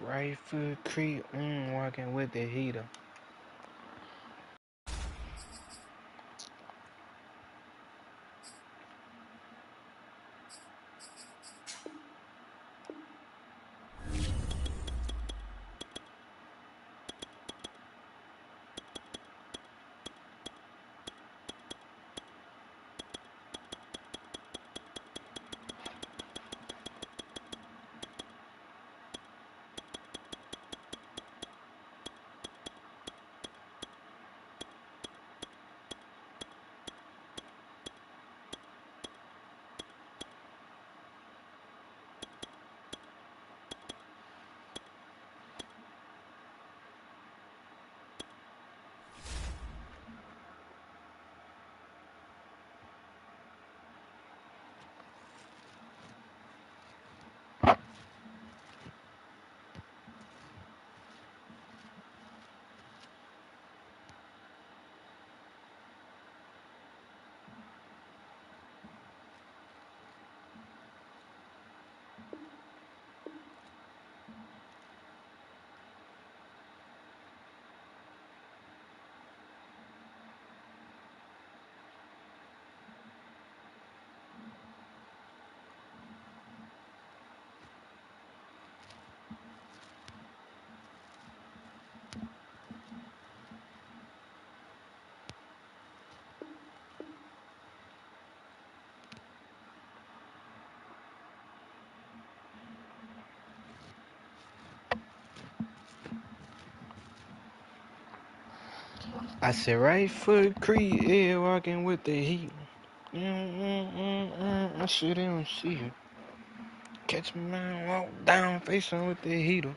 Right foot creep, walking with the heater. I said right foot creep, yeah, walking with the heat. I shit don't see it. Catch me man, walk down, facing with the heater.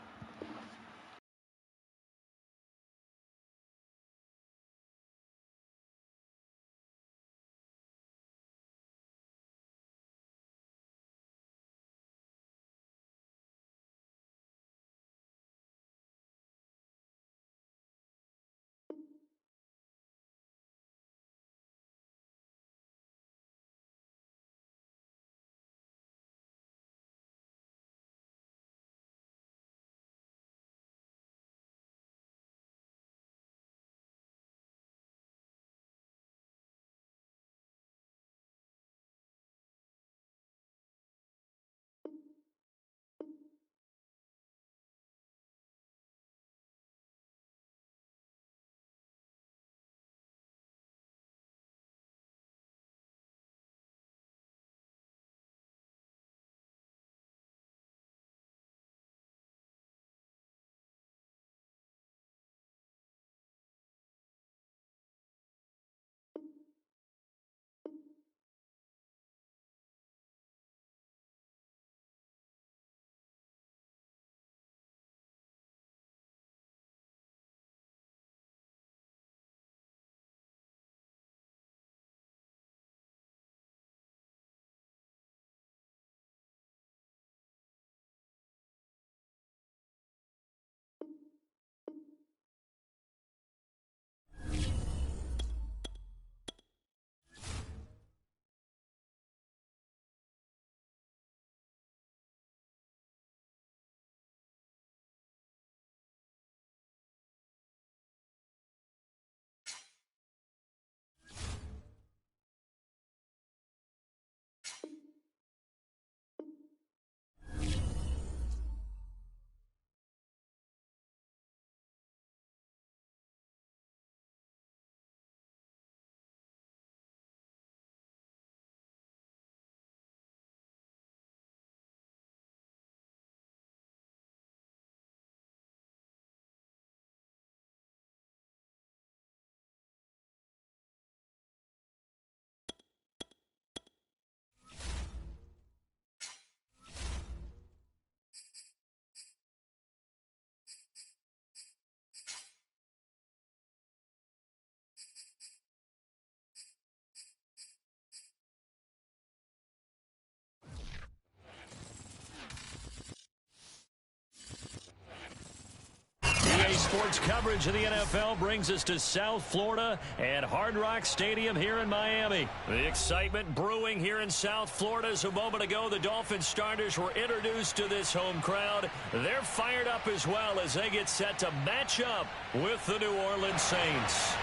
sports coverage of the NFL brings us to South Florida and Hard Rock Stadium here in Miami. The excitement brewing here in South Florida as a moment ago the Dolphins starters were introduced to this home crowd. They're fired up as well as they get set to match up with the New Orleans Saints.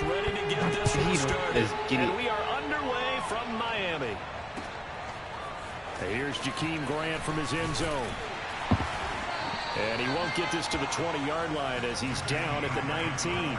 Ready to get this one started. And we are underway from Miami. Here's Jakeem Grant from his end zone. And he won't get this to the 20-yard line as he's down at the 19.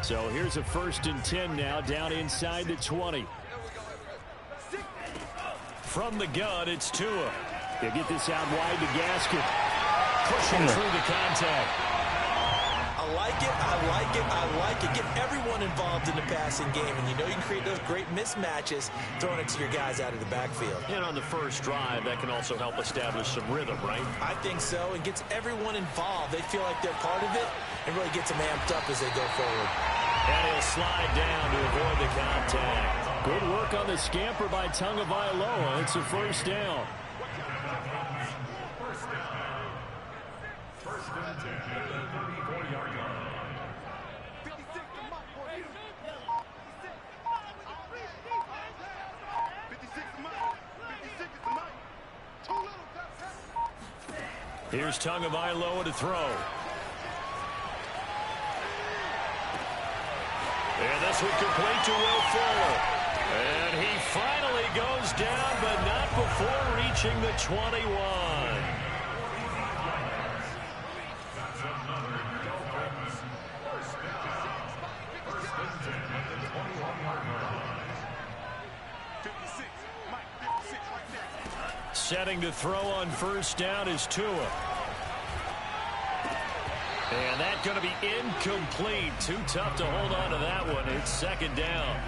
So here's a 1st and 10 now, down inside the 20. From the gun, it's Tua. He'll get this out wide to Gaskin. Pushing through the contact. I like it, I like it, I like it. Get everyone involved in the passing game, and you know you can create those great mismatches throwing it to your guys out of the backfield. And on the first drive, that can also help establish some rhythm, right? I think so. It gets everyone involved. They feel like they're part of it and really gets them amped up as they go forward. And he'll slide down to avoid the contact. Good work on the scamper by Tagovailoa. It's a 1st down. Here's Tagovailoa to throw. And this one complete to Will Fuller. And he finally goes down, but not before reaching the 21. Setting to throw on 1st down is Tua. And that's going to be incomplete. Too tough to hold on to that one. It's 2nd down.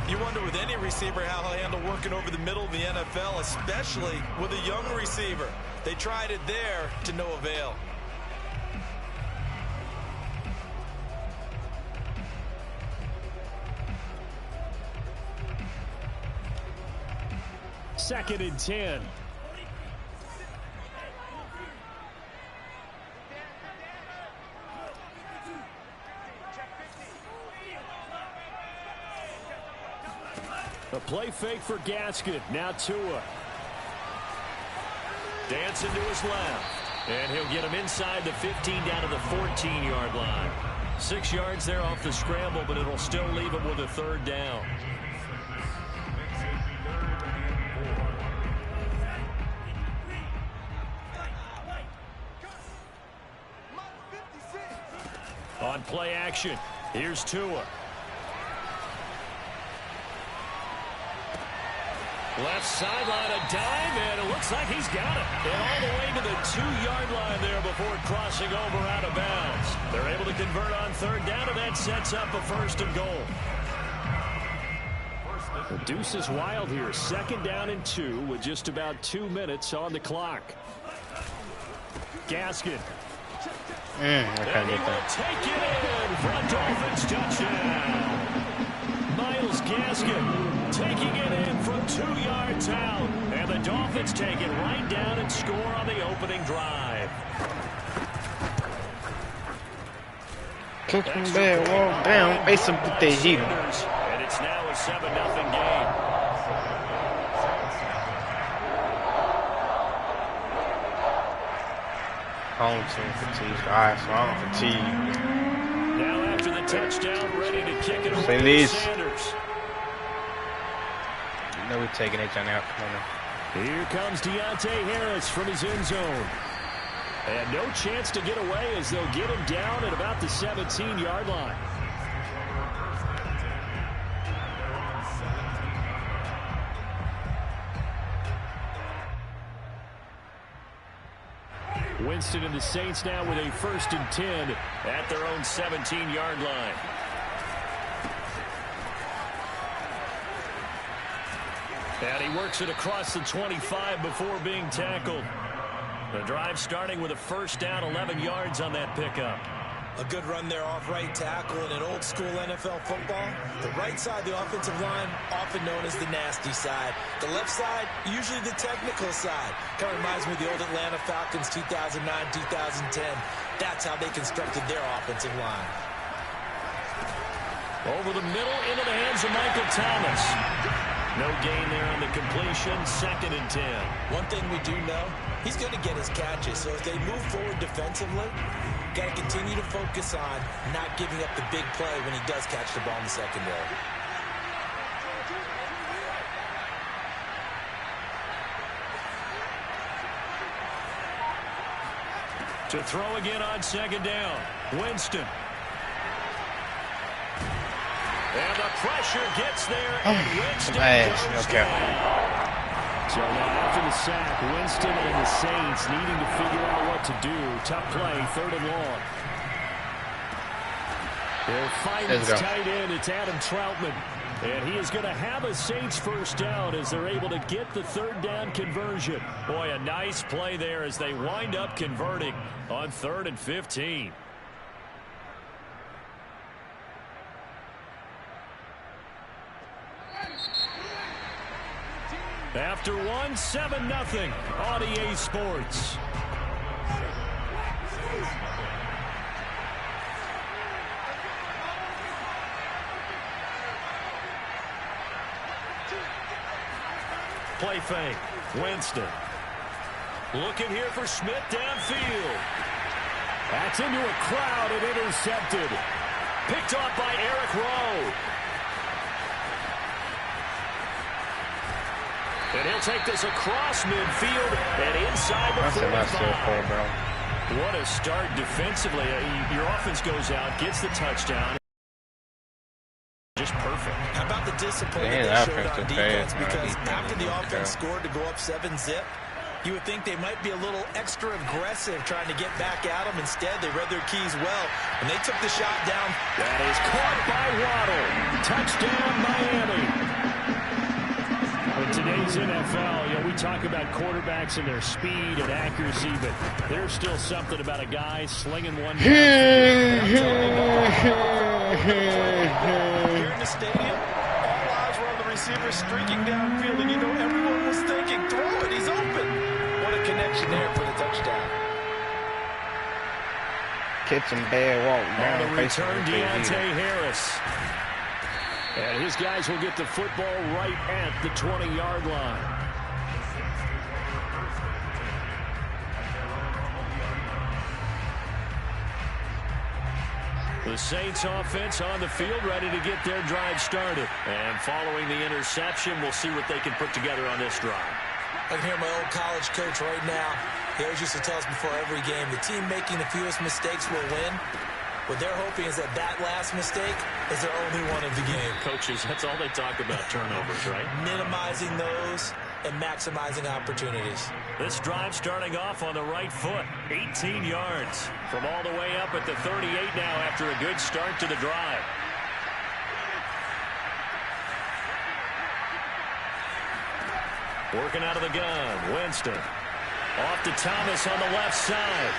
You wonder with any receiver how he'll handle working over the middle of the NFL, especially with a young receiver. They tried it there to no avail. Second and 10. A play fake for Gaskin. Now Tua. Dancing to his left. And he'll get him inside the 15 down to the 14-yard line. 6 yards there off the scramble, but it'll still leave him with a 3rd down. On play action, here's Tua. Left sideline, a dive, and it looks like he's got it. And all the way to the 2-yard line there before crossing over out of bounds. They're able to convert on 3rd down, and that sets up a 1st and goal. The deuce is wild here. 2nd down and 2 with just about 2 minutes on the clock. Gaskin. I can't get that. Take it in for a Dolphins touchdown. Myles Gaskin taking it in from 2 yards out. And the Dolphins take it right down and score on the opening drive. Kick him back, walk down, face him with the heater. And it's now a 7-0 game. Home team fatigue. Alright, so I'm fatigued. Now after the touchdown, ready to kick it away to Sanders. You know we're taking it out. Come on. Here comes Deontay Harris from his end zone. And no chance to get away as they'll get him down at about the 17-yard line. Winston and the Saints now with a 1st and 10 at their own 17-yard line. And he works it across the 25 before being tackled. The drive starting with a 1st down, 11 yards on that pickup. A good run there off right tackle in an old-school NFL football. The right side, the offensive line, often known as the nasty side. The left side, usually the technical side. Kind of reminds me of the old Atlanta Falcons 2009, 2010. That's how they constructed their offensive line. Over the middle, into the hands of Michael Thomas. No gain there on the completion, 2nd and 10. One thing we do know, he's going to get his catches. So if they move forward defensively, got to continue to focus on not giving up the big play when he does catch the ball in the secondary. To throw again on 2nd down, Winston. And the pressure gets there, and Winston goes down. So now after the sack, Winston and the Saints needing to figure out what to do. Tough play, 3rd and long. They're fighting his tight end. It's Adam Troutman. And he is going to have a Saints 1st down as they're able to get the 3rd down conversion. Boy, a nice play there as they wind up converting on 3rd and 15. After 1, 7-0 on EA Sports. Play fake. Winston. Looking here for Smith downfield. That's into a crowd and intercepted. Picked off by Eric Rowe. And he'll take this across midfield and inside the 45. What a start defensively. Your offense goes out, gets the touchdown. Just perfect. How about the discipline that they showed on defense? Because after the offense scored to go up 7-zip, you would think they might be a little extra aggressive trying to get back at them. Instead, they read their keys well, and they took the shot down. That is caught by Waddle. Touchdown, Miami. In today's NFL, we talk about quarterbacks and their speed and accuracy, but there's still something about a guy slinging one. Here in the stadium, all eyes were on the receiver streaking downfield, and everyone was thinking, throw it, he's open. What a connection there for the touchdown. Catch him bad walk down. On the return, Deontay Harris. And his guys will get the football right at the 20-yard line. The Saints offense on the field ready to get their drive started. And following the interception, we'll see what they can put together on this drive. I can hear my old college coach right now. He always used to tell us before every game, the team making the fewest mistakes will win. What they're hoping is that last mistake is their only one of the game. Coaches, that's all they talk about, turnovers, right? Minimizing those and maximizing opportunities. This drive starting off on the right foot. 18 yards from all the way up at the 38 now after a good start to the drive. Working out of the gun, Winston. Off to Thomas on the left side.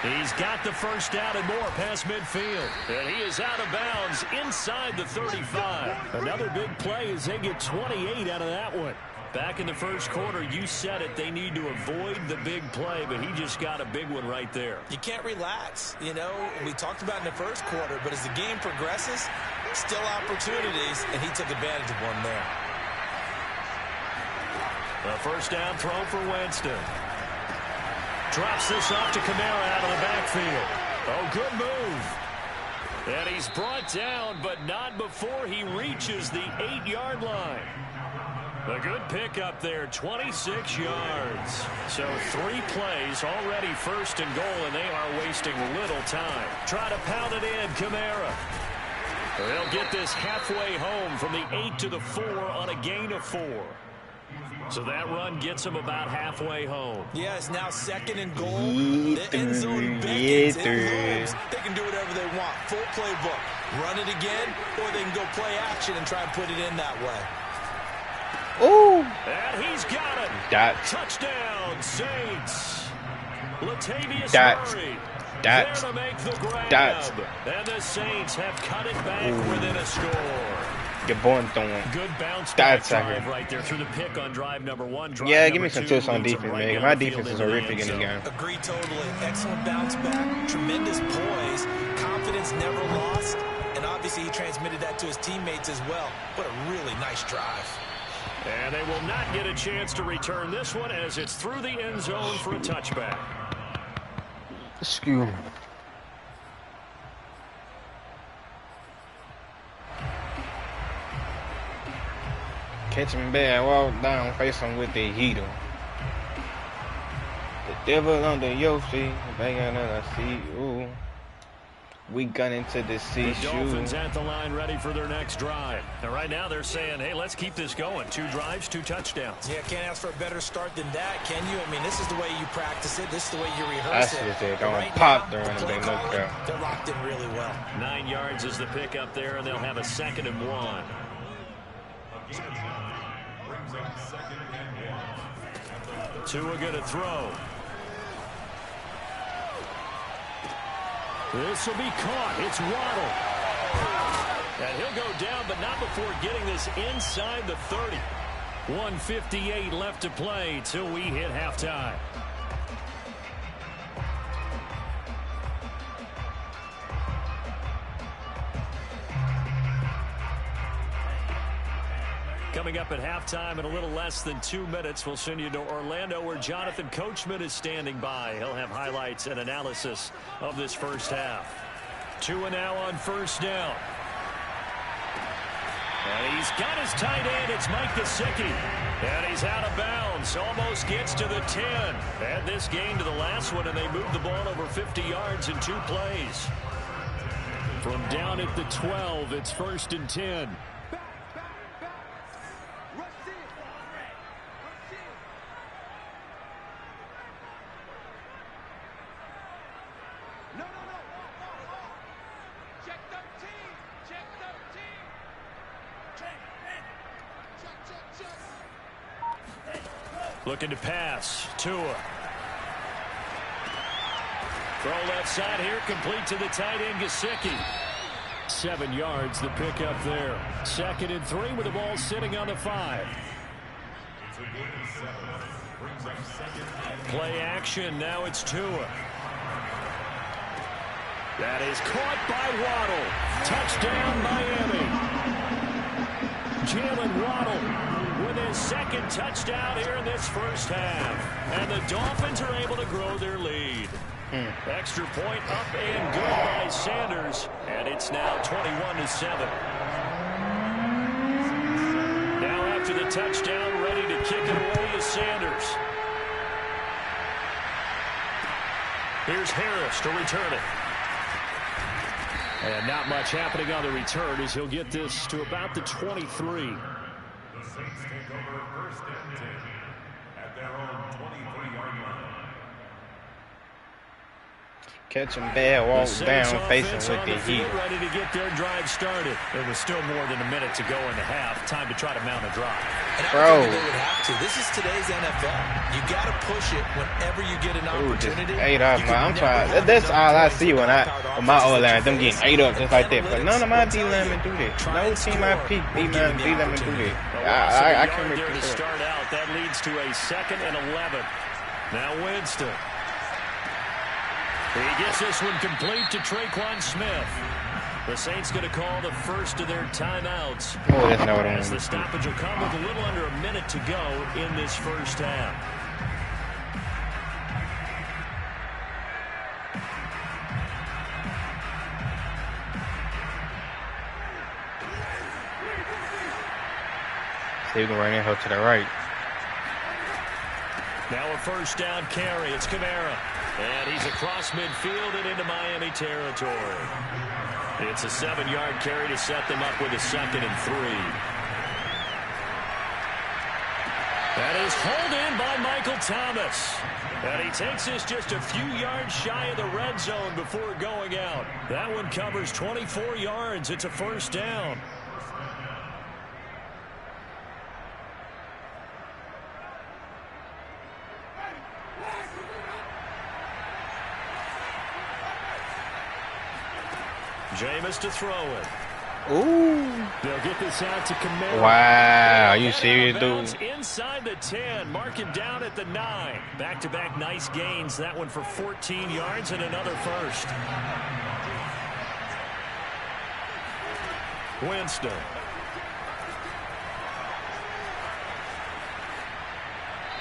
He's got the 1st down and more past midfield. And he is out of bounds inside the 35. Another big play as they get 28 out of that one. Back in the 1st quarter, you said it, they need to avoid the big play, but he just got a big one right there. You can't relax. We talked about in the 1st quarter, but as the game progresses, still opportunities, and he took advantage of one there. The 1st down throw for Winston. Drops this off to Kamara out of the backfield. Oh, good move. And he's brought down, but not before he reaches the 8-yard line. A good pick up there, 26 yards. So 3 plays, already first and goal, and they are wasting little time. Try to pound it in, Kamara. They'll get this halfway home from the 8 to the 4 on a gain of 4. So that run gets them about halfway home. Yeah, it's now 2nd and goal. The end zone beckons. It looms. They can do whatever they want. Full playbook. Run it again, or they can go play action and try and put it in that way. Ooh. And he's got it. Touchdown, Saints. Latavius Murray. There to make the grab. And the Saints have cut it back within a score. Good bounce back drive right there through the pick on drive number 1. Yeah, give me some tips on defense, man. My defense is horrific in this game. Agree totally. Excellent bounce back. Tremendous poise. Confidence never lost. And obviously he transmitted that to his teammates as well. What a really nice drive. And they will not get a chance to return this one as it's through the end zone for a touchback. Excuse me. Catch him bad, walk down, face him with the heater. The devil under your feet, banging on the seat. Ooh, we gun into the sea. The Dolphins at the line, ready for their next drive. And right now they're saying, hey, let's keep this going. 2 drives, 2 touchdowns. Yeah, can't ask for a better start than that, can you? I mean, this is the way you practice it. This is the way you rehearse it. They're going to pop during the game. They're locked in really well. 9 yards is the pick up there, and they'll have a 2nd and 1. Tua going to throw. This will be caught. It's Waddle. And he'll go down, but not before getting this inside the 30. 1:58 left to play till we hit halftime. Coming up at halftime in a little less than 2 minutes, we'll send you to Orlando where Jonathan Coachman is standing by. He'll have highlights and analysis of this first half. Tua now on first down. And he's got his tight end. It's Mike Gesicki. And he's out of bounds. Almost gets to the 10. Add this game to the last one, and they moved the ball over 50 yards in 2 plays. From down at the 12, it's 1st and 10. Looking to pass. Tua. Throw left side here, complete to the tight end, Gesicki. 7 yards, the pick up there. 2nd and 3 with the ball sitting on the 5. Play action, now it's Tua. That is caught by Waddle. Touchdown, Miami. Jalen Waddle with his 2nd touchdown here in this first half. And the Dolphins are able to grow their lead. Extra point up and good by Sanders. And it's now 21-7. Now after the touchdown, ready to kick it away is Sanders. Here's Harris to return it. And not much happening on the return as he'll get this to about the 23. The Saints take over 1st and 10 at their own 23-yard line. Catch him bad, walk down, facing with the heat. Ready to get their drive started. There was still more than a minute to go in the half. Time to try to mount a drive. Bro. They would have to. This is today's NFL. You got to push it whenever you get an opportunity. Just ate up, man. I'm trying. That's all I see when my O-line, them getting ate up just like that. But none of my D-linemen do that. No team I pick, D-linemen do that. I can't repeat that. Start out. That leads to a 2nd and 11. Now Winston. He gets this one complete to Traquan Smith. The Saints going to call the first of their timeouts. Oh, that's not what I As the stoppage will come with a little under a minute to go in this first half. See, we can run that hoe to the right. Now a first down carry. It's Kamara. And he's across midfield and into Miami territory. It's a 7-yard carry to set them up with a 2nd and 3. That is hauled in by Michael Thomas. And he takes us just a few yards shy of the red zone before going out. That one covers 24 yards. It's a first down. Jameis to throw it. Ooh. They'll get this out to Kamara. Wow, you serious, dude? Inside the 10, mark him down at the 9. Back-to-back nice gains. That one for 14 yards and another first. Winston.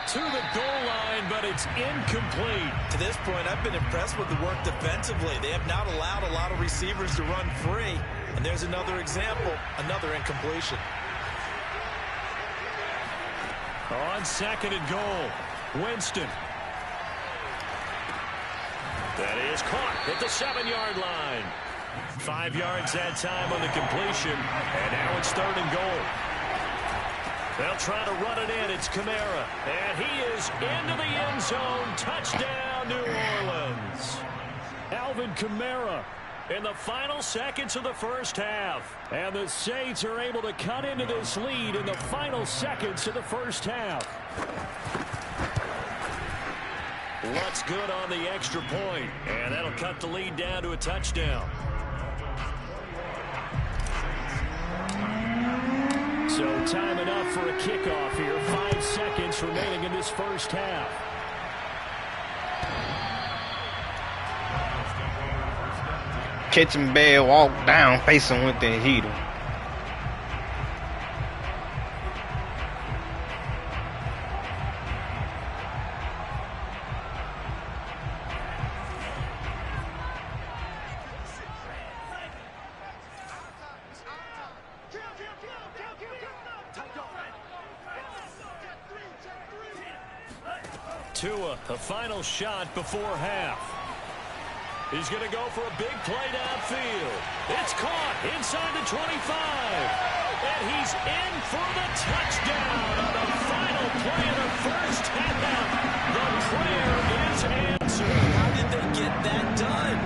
To the goal line, but it's incomplete. To this point, I've been impressed with the work defensively. They have not allowed a lot of receivers to run free. And there's another example, another incompletion. On 2nd and goal, Winston. That is caught at the 7-yard line. 5 yards that time on the completion. And now it's 3rd and goal. They'll try to run it in. It's Kamara. And he is into the end zone. Touchdown, New Orleans. Alvin Kamara in the final seconds of the first half. And the Saints are able to cut into this lead in the final seconds of the first half. What's good on the extra point. And that'll cut the lead down to a touchdown. So time enough for a kickoff here. 5 seconds remaining in this first half. Kitchen bed, walk down, facing with the heater. Tua, a final shot before half. He's going to go for a big play downfield. It's caught inside the 25. And he's in for the touchdown on the final play of the first half. The prayer is answered. How did they get that done?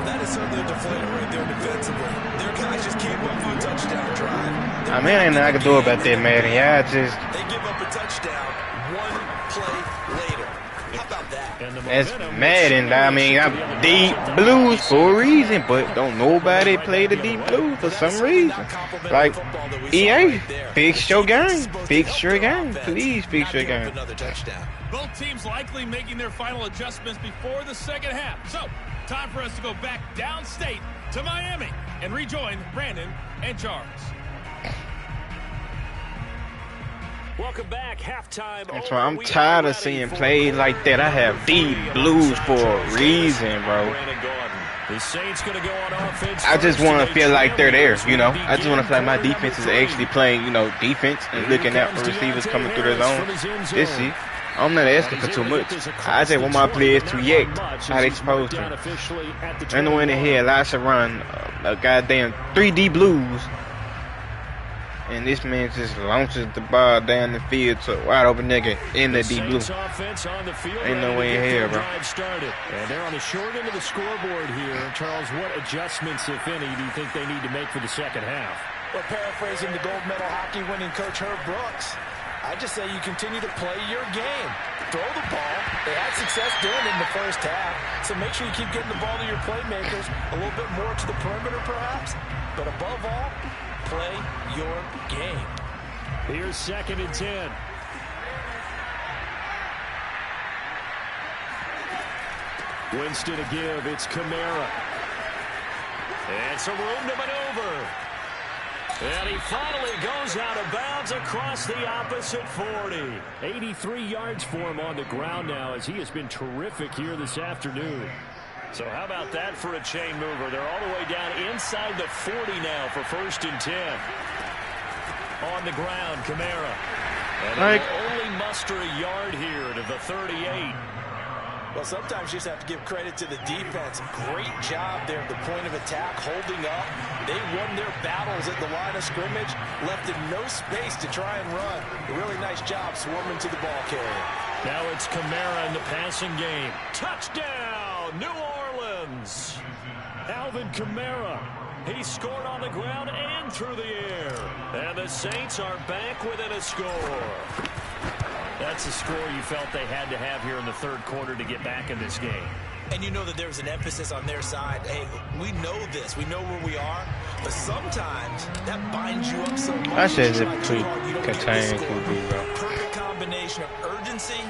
That is certainly a deflator right there defensively. Their guys just came up for a touchdown drive. I mean, ain't nothing I can do about that, Madden. Yeah, just... They give up a touchdown one play later. How about that? That's Madden. I mean, I'm deep blues for a reason, but don't nobody play the deep blues for some reason. Like, EA, fix your game. Fix your game. Please fix your game. Both teams likely making their final adjustments before the second half. So, time for us to go back downstate to Miami and rejoin Brandon and Charles. Welcome back, halftime. That's why I'm tired of seeing plays like that. I have deep blues for a reason, bro. I just want to feel like they're there, you know. I just want to feel like my defense is actually playing, you know, defense and looking out for receivers coming through their zone. This see, I'm not asking for too much. I just want my players to react how they supposed to. I know in the head, I should run a goddamn 3D blues. And this man just launches the ball down the field to a wide open nigga in the deep blue. Ain't no way in hell, bro. And they're on the short end of the scoreboard here. Charles, what adjustments, if any, do you think they need to make for the second half? Well, paraphrasing the gold medal hockey winning coach Herb Brooks, I just say you continue to play your game. Throw the ball. They had success doing it in the first half. So make sure you keep getting the ball to your playmakers, a little bit more to the perimeter perhaps. But above all, play your game. Here's 2nd and 10. Winston to give. It's Kamara. And some room to maneuver. And he finally goes out of bounds across the opposite 40. 83 yards for him on the ground now as he has been terrific here this afternoon. So how about that for a chain mover? They're all the way down inside the 40 now for 1st and 10. On the ground, Kamara. And Like, he'll only muster a yard here to the 38. Well, sometimes you just have to give credit to the defense. Great job there at the point of attack, holding up. They won their battles at the line of scrimmage, left in no space to try and run. A really nice job swarming to the ball carrier. Now it's Kamara in the passing game. Touchdown, New Orleans. Alvin Kamara. He scored on the ground and through the air. And the Saints are back within a score. That's a score you felt they had to have here in the third quarter to get back in this game. And you know that there's an emphasis on their side. Hey, we know this. We know where we are. But sometimes that binds you up so much. I said you it try pretty too hard, you don't get the contained score. QB, bro. Perfect combination of urgency,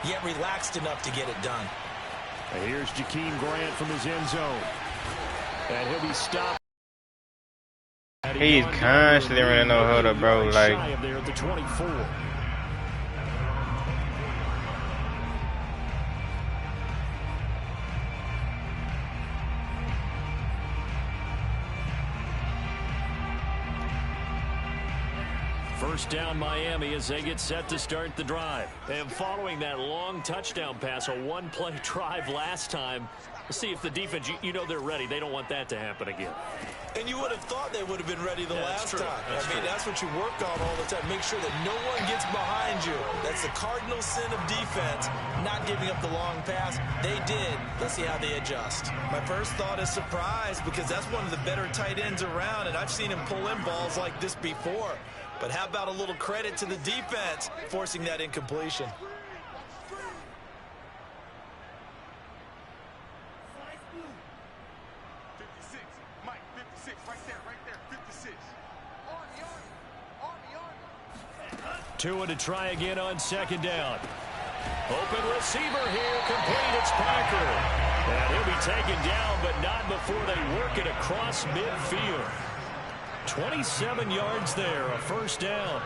yet relaxed enough to get it done. And here's Jakeem Grant from his end zone. And he'll be stopped. He's constantly running no huddle, bro. Like, there at the 24. First down Miami as they get set to start the drive. And following that long touchdown pass, a one-play drive last time, let's see if the defense, you know they're ready. They don't want that to happen again. And you would have thought they would have been ready the last time. I mean, that's what you work on all the time. Make sure that no one gets behind you. That's the cardinal sin of defense, not giving up the long pass. They did. Let's see how they adjust. My first thought is surprise, because that's one of the better tight ends around, and I've seen him pull in balls like this before. But how about a little credit to the defense forcing that incompletion? Tua to try again on second down. Open receiver here, complete, it's Parker. And he'll be taken down, but not before they work it across midfield. 27 yards there, a first down.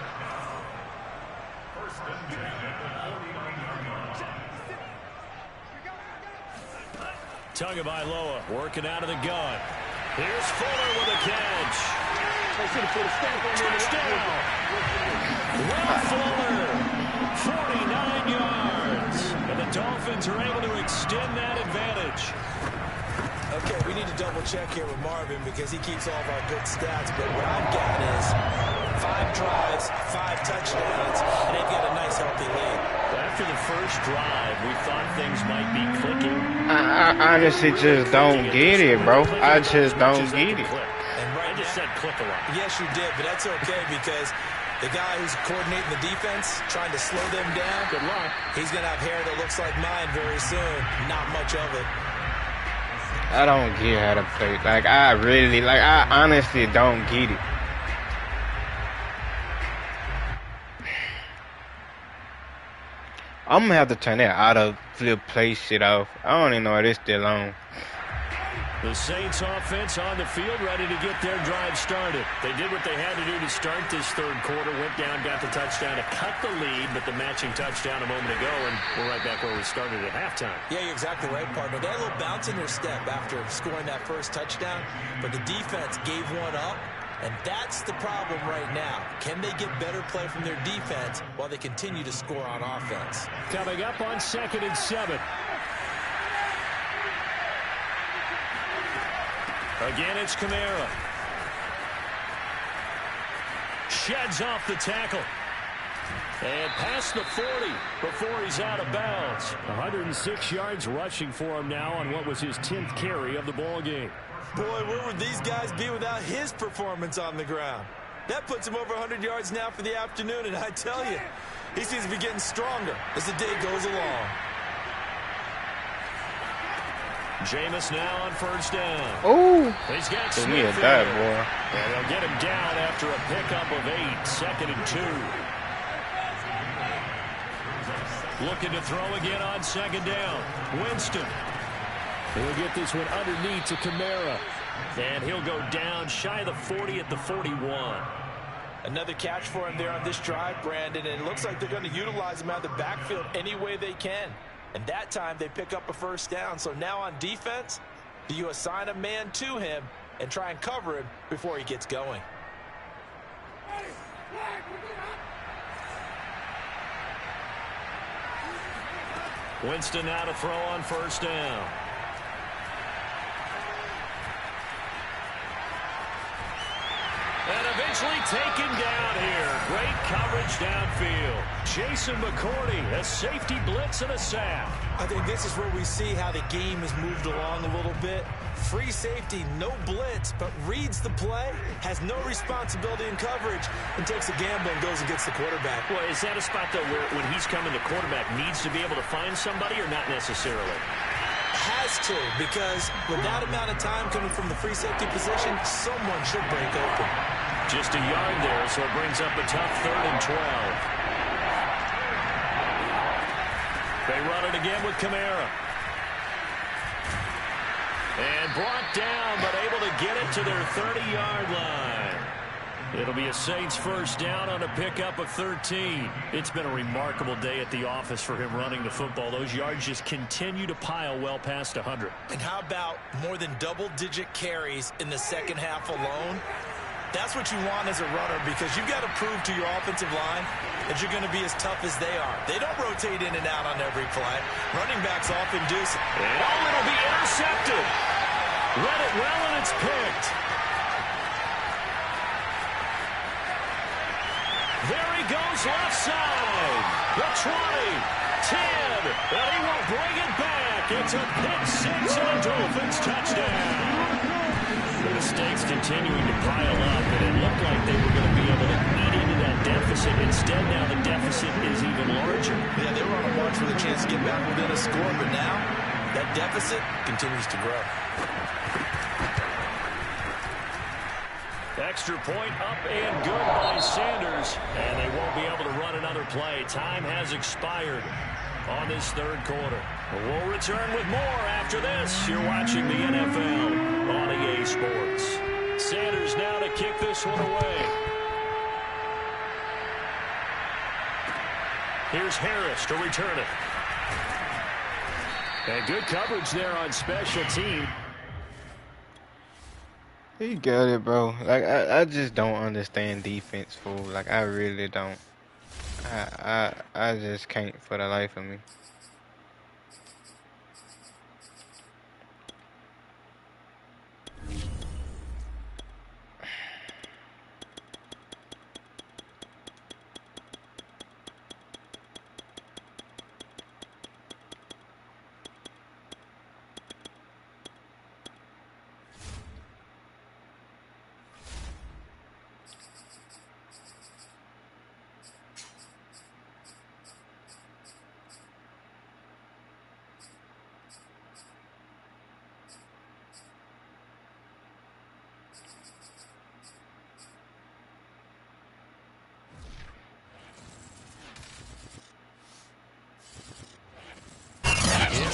Tagovailoa working out of the gun. Here's Fuller with a catch. Touchdown! Will Fuller, 49 yards. And the Dolphins are able to extend that advantage. Okay, we need to double check here with Marvin because he keeps all of our good stats. But what I've got is 5 drives, 5 touchdowns, and they've got a nice healthy lead. After the first drive, we thought things might be clicking. I honestly just don't get it, bro. I just don't get it. And right I just said click a lot. Yes, you did, but that's okay because the guy who's coordinating the defense, trying to slow them down, Good luck. he's going to have hair that looks like mine very soon. Not much of it. I don't get how to play. Like, I honestly don't get it. I'm gonna have to turn that auto flip play shit off. I don't even know why this still on. The Saints offense on the field ready to get their drive started. They did what they had to do to start this third quarter, went down, got the touchdown to cut the lead, but the matching touchdown a moment ago, and we're right back where we started at halftime. Yeah, you're exactly right, partner. They had a little bounce in their step after scoring that first touchdown, but the defense gave one up, and that's the problem right now. Can they get better play from their defense while they continue to score on offense? Coming up on 2nd and 7. Again, it's Kamara. Sheds off the tackle. And past the 40 before he's out of bounds. 106 yards rushing for him now on what was his 10th carry of the ball game. Boy, where would these guys be without his performance on the ground? That puts him over 100 yards now for the afternoon, and I tell you, he seems to be getting stronger as the day goes along. Jameis now on first down. Oh, He's got give Smith me a in dive, there. boy. And they'll get him down after a pickup of 8. 2nd and 2. Looking to throw again on 2nd down. Winston. He'll get this one underneath to Kamara. And he'll go down shy of the 40 at the 41. Another catch for him there on this drive, Brandon, and it looks like they're going to utilize him out of the backfield any way they can. And that time they pick up a first down. So now on defense, do you assign a man to him and try and cover him before he gets going? Winston now to throw on first down. And eventually taken down here. Great coverage downfield. Jason McCourty, a safety blitz and a sack. I think this is where we see how the game has moved along a little bit. Free safety, no blitz, but reads the play, has no responsibility in coverage, and takes a gamble and goes and gets the quarterback. Well, is that a spot, though, where when he's coming, the quarterback needs to be able to find somebody or not necessarily? Has to, because with that amount of time coming from the free safety position, someone should break open. Just a yard there, so it brings up a tough 3rd and 12. They run it again with Kamara. And brought down, but able to get it to their 30-yard line. It'll be a Saints first down on a pickup of 13. It's been a remarkable day at the office for him running the football. Those yards just continue to pile well past 100. And how about more than double-digit carries in the second half alone? That's what you want as a runner, because you've got to prove to your offensive line that you're going to be as tough as they are. They don't rotate in and out on every play. Running backs often do so. And it'll be intercepted. Read it well, and it's picked. There he goes left side. The 20, 10, and he will bring it back. It's a pick six and a Dolphins touchdown. The mistakes continuing to pile up, and it looked like they were going to be able to eat into that deficit. Instead, now the deficit is even larger. Yeah, they were on a march with a chance to get back within a score, but now that deficit continues to grow. Extra point up and good by Sanders, and they won't be able to run another play. Time has expired on this 3rd quarter. We'll return with more after this. You're watching the NFL on EA Sports. Sanders now to kick this one away. Here's Harris to return it. And good coverage there on special team. He got it, bro. Like, I just don't understand defense, fool. Like, I really don't. I just can't for the life of me.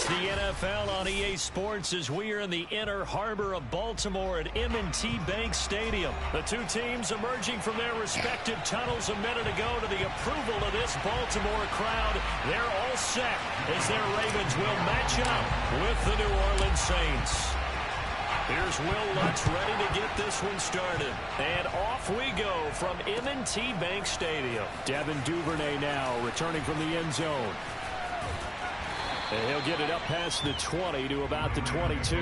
The NFL on EA Sports as we are in the inner harbor of Baltimore at M&T Bank Stadium. The two teams emerging from their respective tunnels a minute ago to the approval of this Baltimore crowd. They're all set as their Ravens will match up with the New Orleans Saints. Here's Will Lutz ready to get this one started. And off we go from M&T Bank Stadium. Devin Duvernay now returning from the end zone. And he'll get it up past the 20 to about the 22.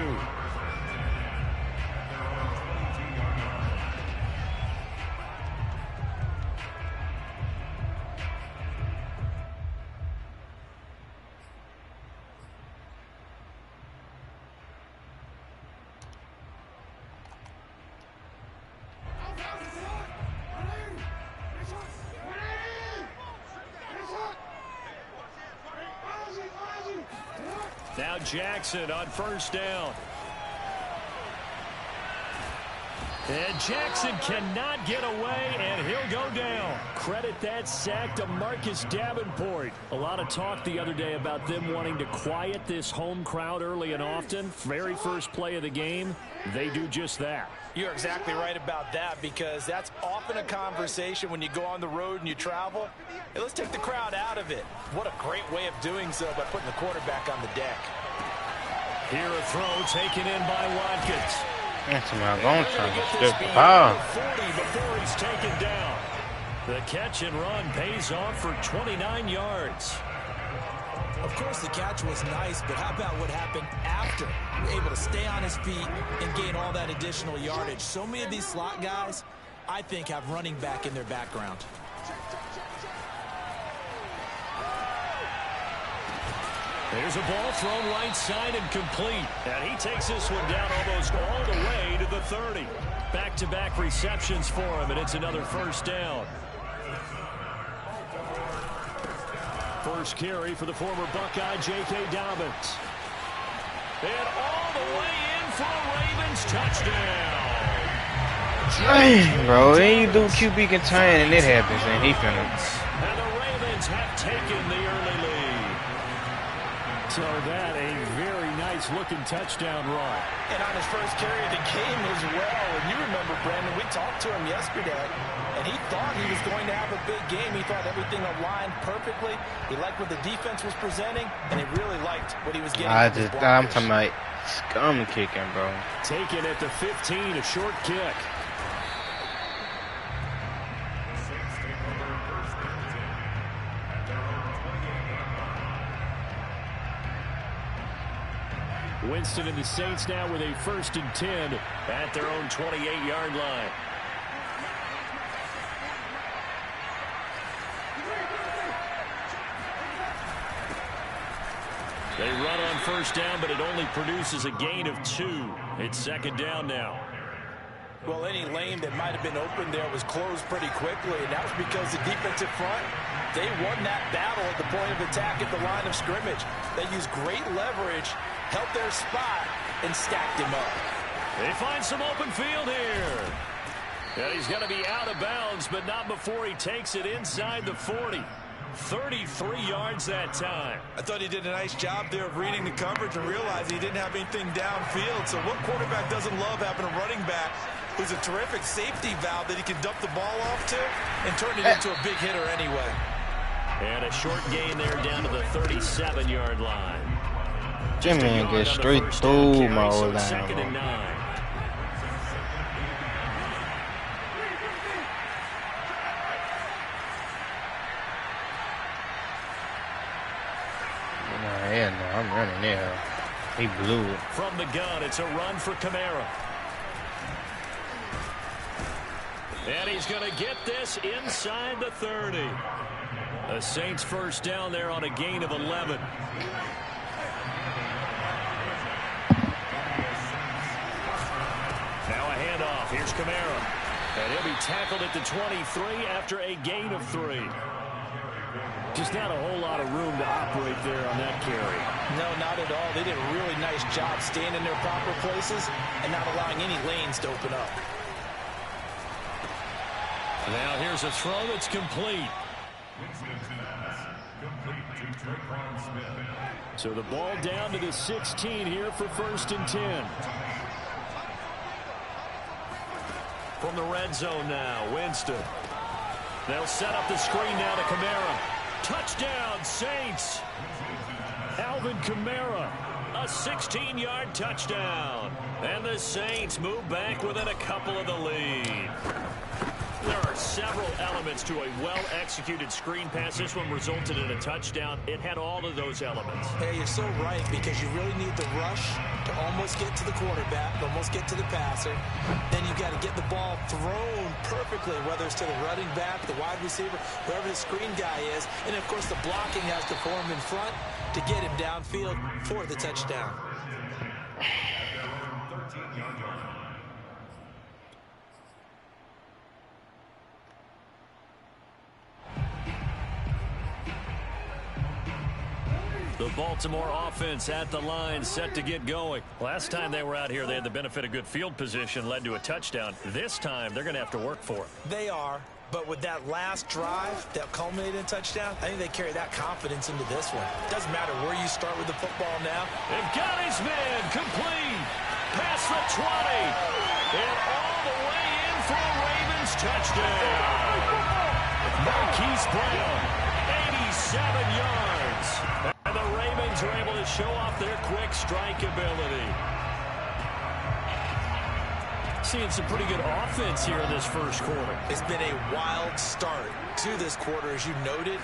Now Jackson on first down. And Jackson cannot get away, and he'll go down. Credit that sack to Marcus Davenport. A lot of talk the other day about them wanting to quiet this home crowd early and often. Very first play of the game, they do just that. You're exactly right about that, because that's often a conversation when you go on the road and you travel. Hey, let's take the crowd out of it. What a great way of doing so by putting the quarterback on the deck. Here a throw taken in by Watkins. That's my long term. Oh. 40 before he's taken down. The catch and run pays off for 29 yards. Of course, the catch was nice, but how about what happened after? Able to stay on his feet and gain all that additional yardage. So many of these slot guys, I think, have running back in their background. There's a ball thrown right side and complete. And he takes this one down almost all the way to the 30. Back-to-back receptions for him, and it's another first down. First carry for the former Buckeye, J.K. Dobbins. And all the way in for a Ravens touchdown. Dang, bro. Then you do QB can turn and it happens, and he finna. And the Ravens have taken the early lead. So that a very nice-looking touchdown run. And on his first carry of the game as well. And you remember, Brandon, we talked to him yesterday, and he thought he was going to have a big game. He thought everything aligned perfectly. He liked what the defense was presenting, and he really liked what he was getting. I'm talking about scum kicking, bro. Taken at the 15, a short kick. Winston and the Saints now with a 1st and 10 at their own 28-yard line. They run on 1st down, but it only produces a gain of 2. It's 2nd down now. Well, any lane that might have been open there was closed pretty quickly, and that was because the defensive front, they won that battle at the point of attack at the line of scrimmage. They used great leverage, held their spot, and stacked him up. They find some open field here. And he's going to be out of bounds, but not before he takes it inside the 40. 33 yards that time. I thought he did a nice job there of reading the coverage and realizing he didn't have anything downfield. So what quarterback doesn't love having a running back who's a terrific safety valve that he can dump the ball off to and turn it into a big hitter anyway. And a short gain there down to the 37-yard line. Jimmy gets straight through my old line. 2nd and 9. Yeah, no, I'm running there. He blew it. From the gun, it's a run for Kamara. And he's going to get this inside the 30. The Saints 1st down there on a gain of 11. Now a handoff. Here's Kamara. And he'll be tackled at the 23 after a gain of 3. Just not a whole lot of room to operate there on that carry. No, not at all. They did a really nice job staying in their proper places and not allowing any lanes to open up. Now here's a throw that's complete. So the ball down to the 16 here for 1st and 10. From the red zone now, Winston. They'll set up the screen now to Kamara. Touchdown, Saints. Alvin Kamara, a 16-yard touchdown. And the Saints move back within a couple of the lead. There are several elements to a well-executed screen pass. This one resulted in a touchdown. It had all of those elements. Hey, you're so right, because you really need the rush to almost get to the quarterback, almost get to the passer. Then you got to get the ball thrown perfectly, whether it's to the running back, the wide receiver, whoever the screen guy is. And, of course, the blocking has to form in front to get him downfield for the touchdown. The Baltimore offense at the line, set to get going. Last time they were out here, they had the benefit of good field position, led to a touchdown. This time, they're going to have to work for it. They are, but with that last drive that culminated in touchdown, I think they carry that confidence into this one. Doesn't matter where you start with the football now. They've got his man, complete. Past the 20. And all the way in for a Ravens touchdown. Marquise Brown, 87 yards. And the Ravens are able to show off their quick strike ability. Seeing some pretty good offense here in this first quarter. It's been a wild start to this quarter, as you noted.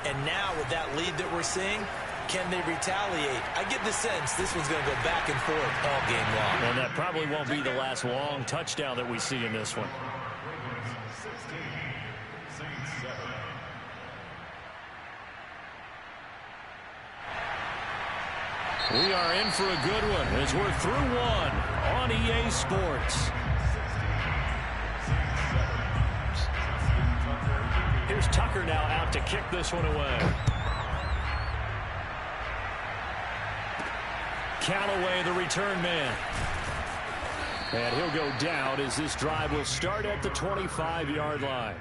And now with that lead that we're seeing, Can they retaliate? I get the sense this one's going to go back and forth all game long. And that probably won't be the last long touchdown that we see in this one. We are in for a good one as we're through one on EA Sports. Here's Tucker now out to kick this one away. Callaway, the return man. And he'll go down as this drive will start at the 25-yard line.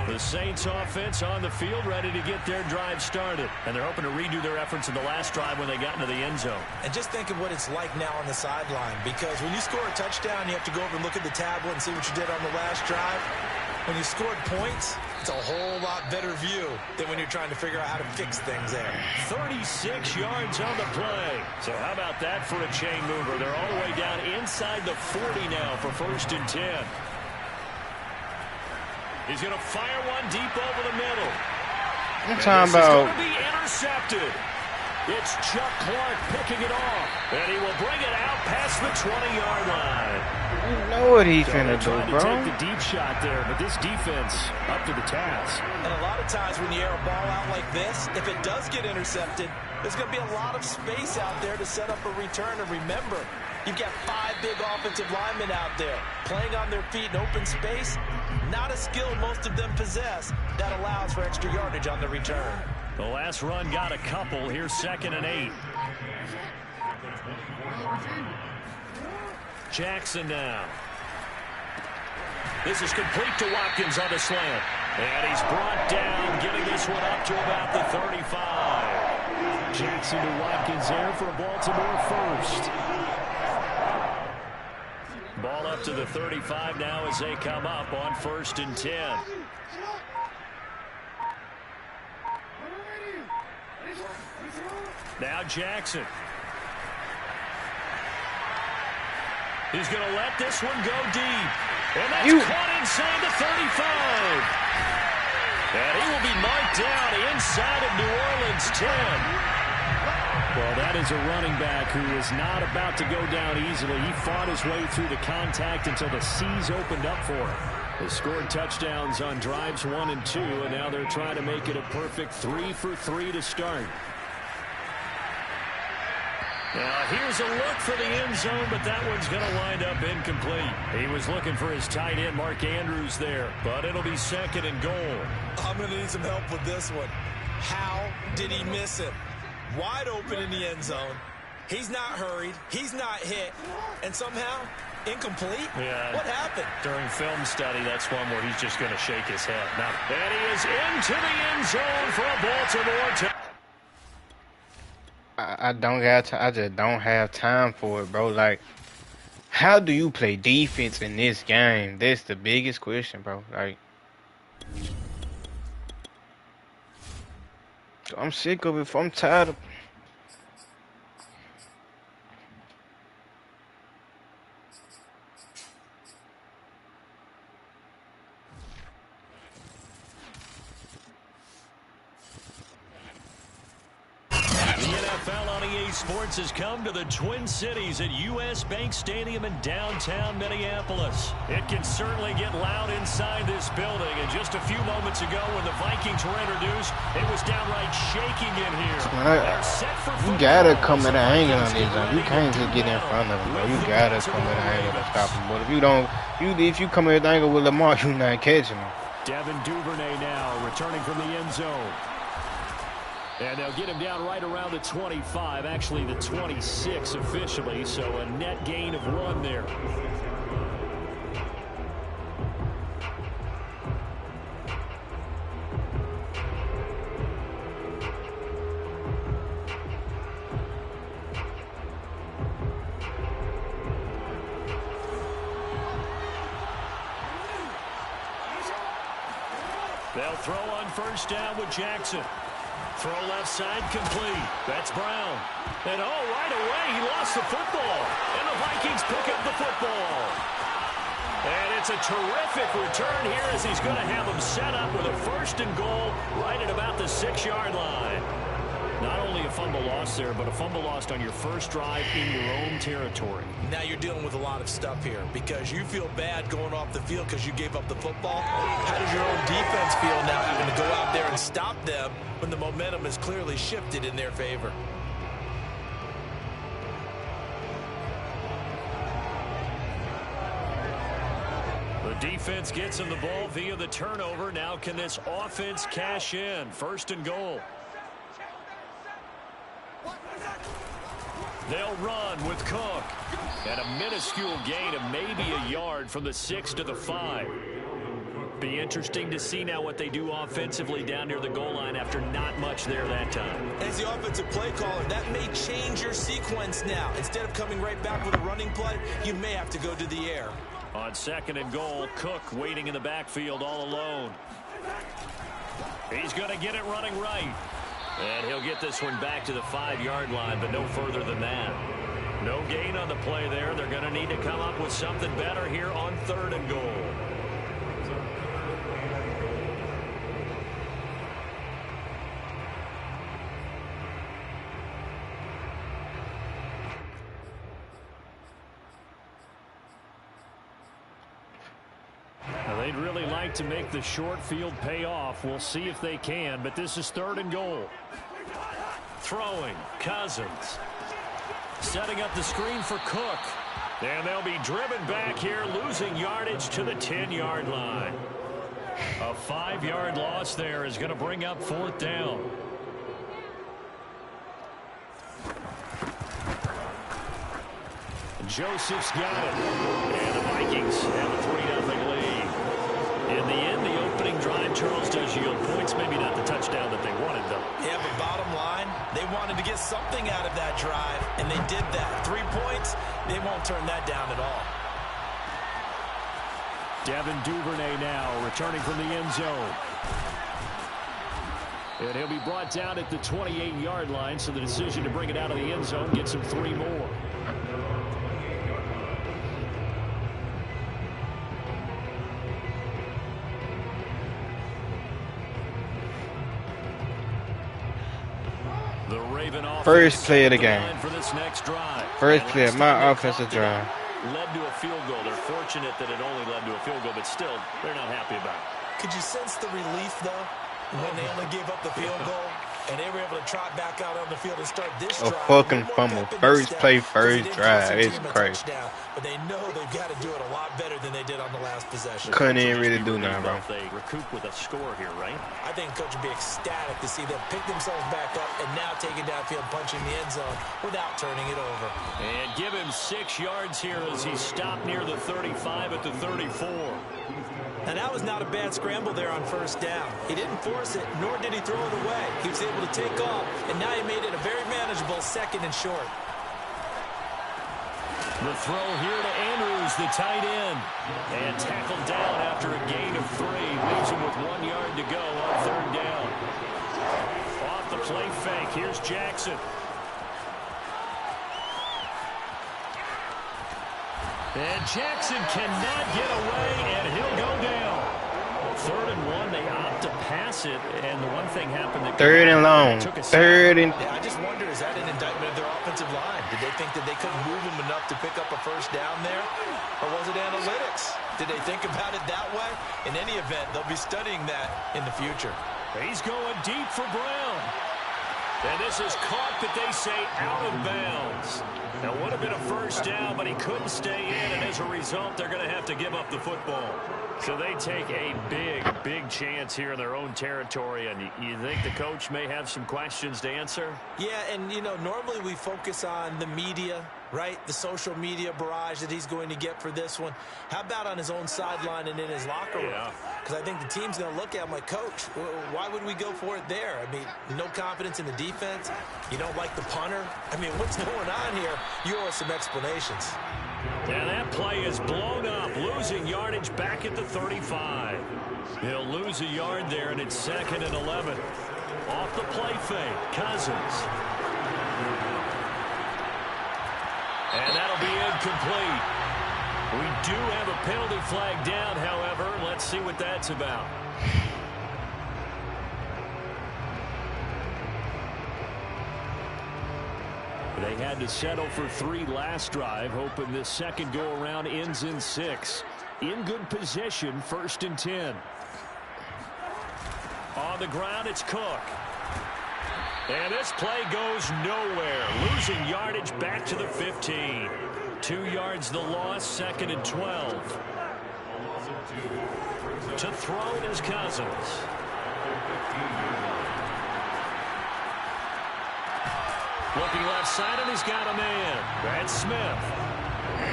The Saints offense on the field ready to get their drive started. And they're hoping to redo their efforts in the last drive when they got into the end zone. And just think of what it's like now on the sideline. Because when you score a touchdown, you have to go over and look at the tablet and see what you did on the last drive. When you scored points, it's a whole lot better view than when you're trying to figure out how to fix things there. 36 yards on the play. So how about that for a chain mover? They're all the way down inside the 40 now for 1st and 10. He's going to fire one deep over the middle. I'm talking about. It's going to be intercepted. It's Chuck Clark picking it off. And he will bring it out past the 20-yard line. You know what he's finna do, bro. Take the deep shot there, but this defense up to the task. And a lot of times when you air a ball out like this, if it does get intercepted, there's going to be a lot of space out there to set up a return. And remember, you've got 5 big offensive linemen out there playing on their feet in open space. Not a skill most of them possess that allows for extra yardage on the return. The last run got a couple. Here's 2nd and 8. Jackson now. This is complete to Watkins on the slant. And he's brought down, getting this one up to about the 35. Jackson to Watkins there for a Baltimore first. Ball up to the 35 now as they come up on 1st and 10. Now Jackson. He's going to let this one go deep. And that's caught inside the 35. And he will be marked down inside of New Orleans 10. Well, that is a running back who is not about to go down easily. He fought his way through the contact until the seas opened up for him. They scored touchdowns on drives 1 and 2, and now they're trying to make it a perfect 3 for 3 to start. Now, here's a look for the end zone, but that one's going to wind up incomplete. He was looking for his tight end, Mark Andrews, there, but it'll be 2nd and goal. I'm going to need some help with this one. How did he miss it? Wide open in the end zone. He's not hurried. He's not hit. And somehow, incomplete? Yeah. What happened? During film study, that's one where he's just going to shake his head. Now, and he is into the end zone for a Baltimore. I just don't have time for it, bro. Like, how do you play defense in this game? That's the biggest question, bro. Like, I'm sick of it. I'm tired of. Sports has come to the Twin Cities at U.S. Bank Stadium in downtown Minneapolis. It can certainly get loud inside this building. And just a few moments ago when the Vikings were introduced, it was downright shaking in here. You gotta come at an angle on this. You can't just get in front of them, bro. You gotta come at an angle to stop them. But if you don't, if you come at an angle with Lamar, you're not catching him. Devin Duvernay now returning from the end zone. And they'll get him down right around the 25, actually the 26 officially, so a net gain of 1 there. They'll throw on 1st down with Jackson. Throw left side complete. That's Brown. And right away he lost the football. And the Vikings pick up the football. And it's a terrific return here as he's going to have them set up with a 1st and goal right at about the 6-yard line. Not only a fumble loss there, but a fumble lost on your first drive in your own territory. Now you're dealing with a lot of stuff here because you feel bad going off the field because you gave up the football. How does your own defense feel now having to go out there and stop them when the momentum is clearly shifted in their favor? The defense gets him the ball via the turnover. Now can this offense cash in? 1st and goal. They'll run with Cook. And a minuscule gain of maybe a yard from the 6 to the 5. Be interesting to see now what they do offensively down near the goal line after not much there that time. As the offensive play caller, that may change your sequence now. Instead of coming right back with a running play, you may have to go to the air. On 2nd and goal, Cook waiting in the backfield all alone. He's going to get it running right. And he'll get this one back to the 5-yard line, but no further than that. No gain on the play there. They're going to need to come up with something better here on 3rd and goal. They'd really like to make the short field pay off. We'll see if they can, but this is 3rd and goal. Throwing, Cousins. Setting up the screen for Cook. And they'll be driven back here, losing yardage to the 10-yard line. A 5-yard loss there is going to bring up 4th down. Joseph's got it. And the Vikings have a 3-0 lead. In the end, the opening drive, Charles, does yield points. Maybe not the touchdown that they wanted, though. Yeah, but bottom line, they wanted to get something out of that drive, and they did that. 3 points, they won't turn that down at all. Devin Duvernay now returning from the end zone. And he'll be brought down at the 28-yard line, so the decision to bring it out of the end zone gets him 3 more. First play of the game. First play of my First offensive drive. led to a field goal. They're fortunate that it only led to a field goal, but still, they're not happy about it. Could you sense the relief, though, when they only gave up the field goal and they were able to trot back out on the field and start this drive? A fucking fumble. First play, first drive. It's crazy. But they know they've got to do it a lot better than they did on the last possession. Couldn't even really do nothing, bro. They recoup with a score here, right? I think Coach would be ecstatic to see them pick themselves back up and now take it downfield, punching the end zone without turning it over. And give him 6 yards here as he stopped near the 35 at the 34. And that was not a bad scramble there on first down. He didn't force it, nor did he throw it away. He was able to take off, and now he made it a very manageable 2nd and short. The throw here to Andrews, the tight end. And tackled down after a gain of 3. Leaves him with 1 yard to go on 3rd down. Off the play fake, here's Jackson. And Jackson cannot get away, and he'll go down. 3rd and 1, they opt to pass it, and the one thing happened that 3rd and long. 3rd and... Yeah, I just wonder, is that an indictment of their offensive line? Did they think that they couldn't move him enough to pick up a first down there? Or was it analytics? Did they think about it that way? In any event, they'll be studying that in the future. He's going deep for Brown. And this is caught, but they say out of bounds. Now, would have been a first down, but he couldn't stay in, and as a result, they're going to have to give up the football. So they take a big, big chance here in their own territory, and you think the coach may have some questions to answer? Yeah, and, you know, normally we focus on the media, right? The social media barrage that he's going to get for this one. How about on his own sideline and in his locker room? Because I think the team's going to look at him like, Coach, why would we go for it there? I mean, no confidence in the defense. You don't like the punter. I mean, what's going on here? You owe us some explanations. And that play is blown up, losing yardage back at the 35. He'll lose a yard there, and it's 2nd and 11. Off the play fake, Cousins. And that'll be incomplete. We do have a penalty flag down, however. Let's see what that's about. They had to settle for 3 last drive, hoping this second go-around ends in 6. In good position, 1st and 10. On the ground, it's Cook. And this play goes nowhere. Losing yardage back to the 15. 2 yards the loss, 2nd and 12. To throw it is Cousins. Looking left side, and he's got a man. That's Smith.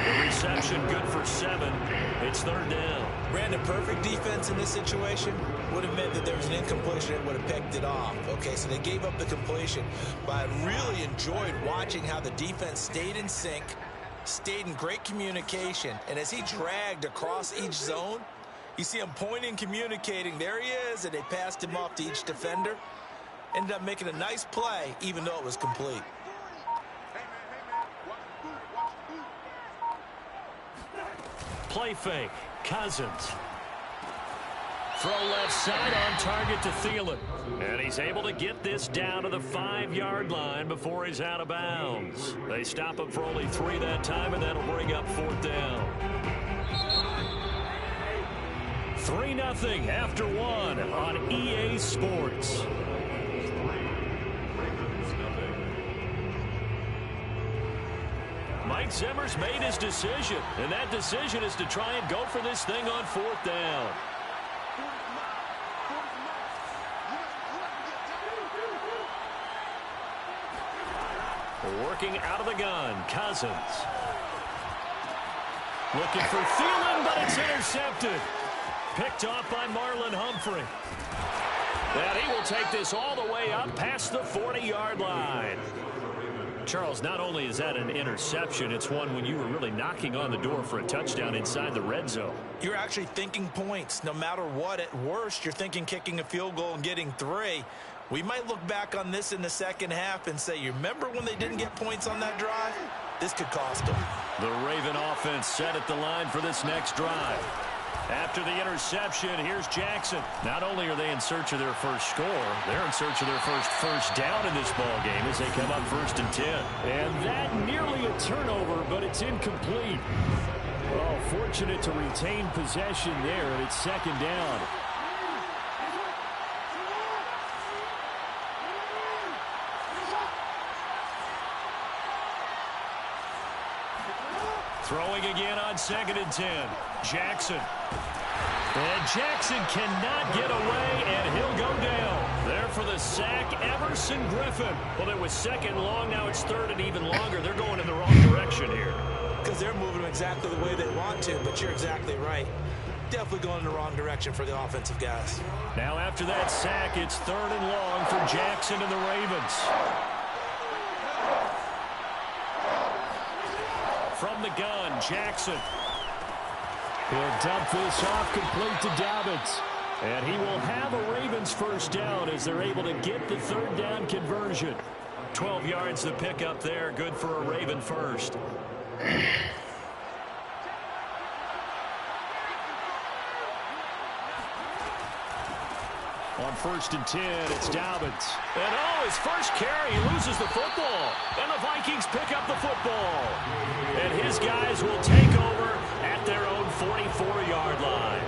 The reception good for 7. It's 3rd down. Brandon, perfect defense in this situation would have meant that there was an incompletion and would have picked it off. Okay, so they gave up the completion. But I really enjoyed watching how the defense stayed in sync, stayed in great communication. And as he dragged across each zone, you see him pointing, communicating. There he is, and they passed him off to each defender. Ended up making a nice play, even though it was complete. Play fake. Cousins. Throw left side on target to Thielen. And he's able to get this down to the 5-yard line before he's out of bounds. They stop him for only 3 that time, and that'll bring up 4th down. 3-0 after 1 on EA Sports. Mike Zimmer's made his decision, and that decision is to try and go for this thing on 4th down. Working out of the gun, Cousins. Looking for Thielen, but it's intercepted. Picked off by Marlon Humphrey. And he will take this all the way up past the 40-yard line. Charles, not only is that an interception, it's one when you were really knocking on the door for a touchdown inside the red zone. You're actually thinking points. No matter what, at worst, you're thinking kicking a field goal and getting 3. We might look back on this in the second half and say, you remember when they didn't get points on that drive? This could cost them. The Raven offense set at the line for this next drive. After the interception, here's Jackson. Not only are they in search of their first score, they're in search of their first down in this ball game as they come up 1st and 10. And that nearly a turnover, but it's incomplete. Well, fortunate to retain possession there, and it's 2nd down. Throwing again on 2nd and 10. Jackson. And Jackson cannot get away, and he'll go down. There for the sack, Everson Griffin. Well, it was 2nd long, now it's 3rd and even longer. They're going in the wrong direction here. Because they're moving exactly the way they want to, but you're exactly right. Definitely going in the wrong direction for the offensive guys. Now after that sack, it's 3rd and long for Jackson and the Ravens. From the gun, Jackson. He'll dump this off complete to Dobbins. And he will have a Ravens first down as they're able to get the 3rd down conversion. 12 yards to pick up there. Good for a Raven first. On 1st and 10, it's Dobbins. And his first carry, he loses the football. And the Vikings pick up the football. And his guys will take over at their own 44-yard line.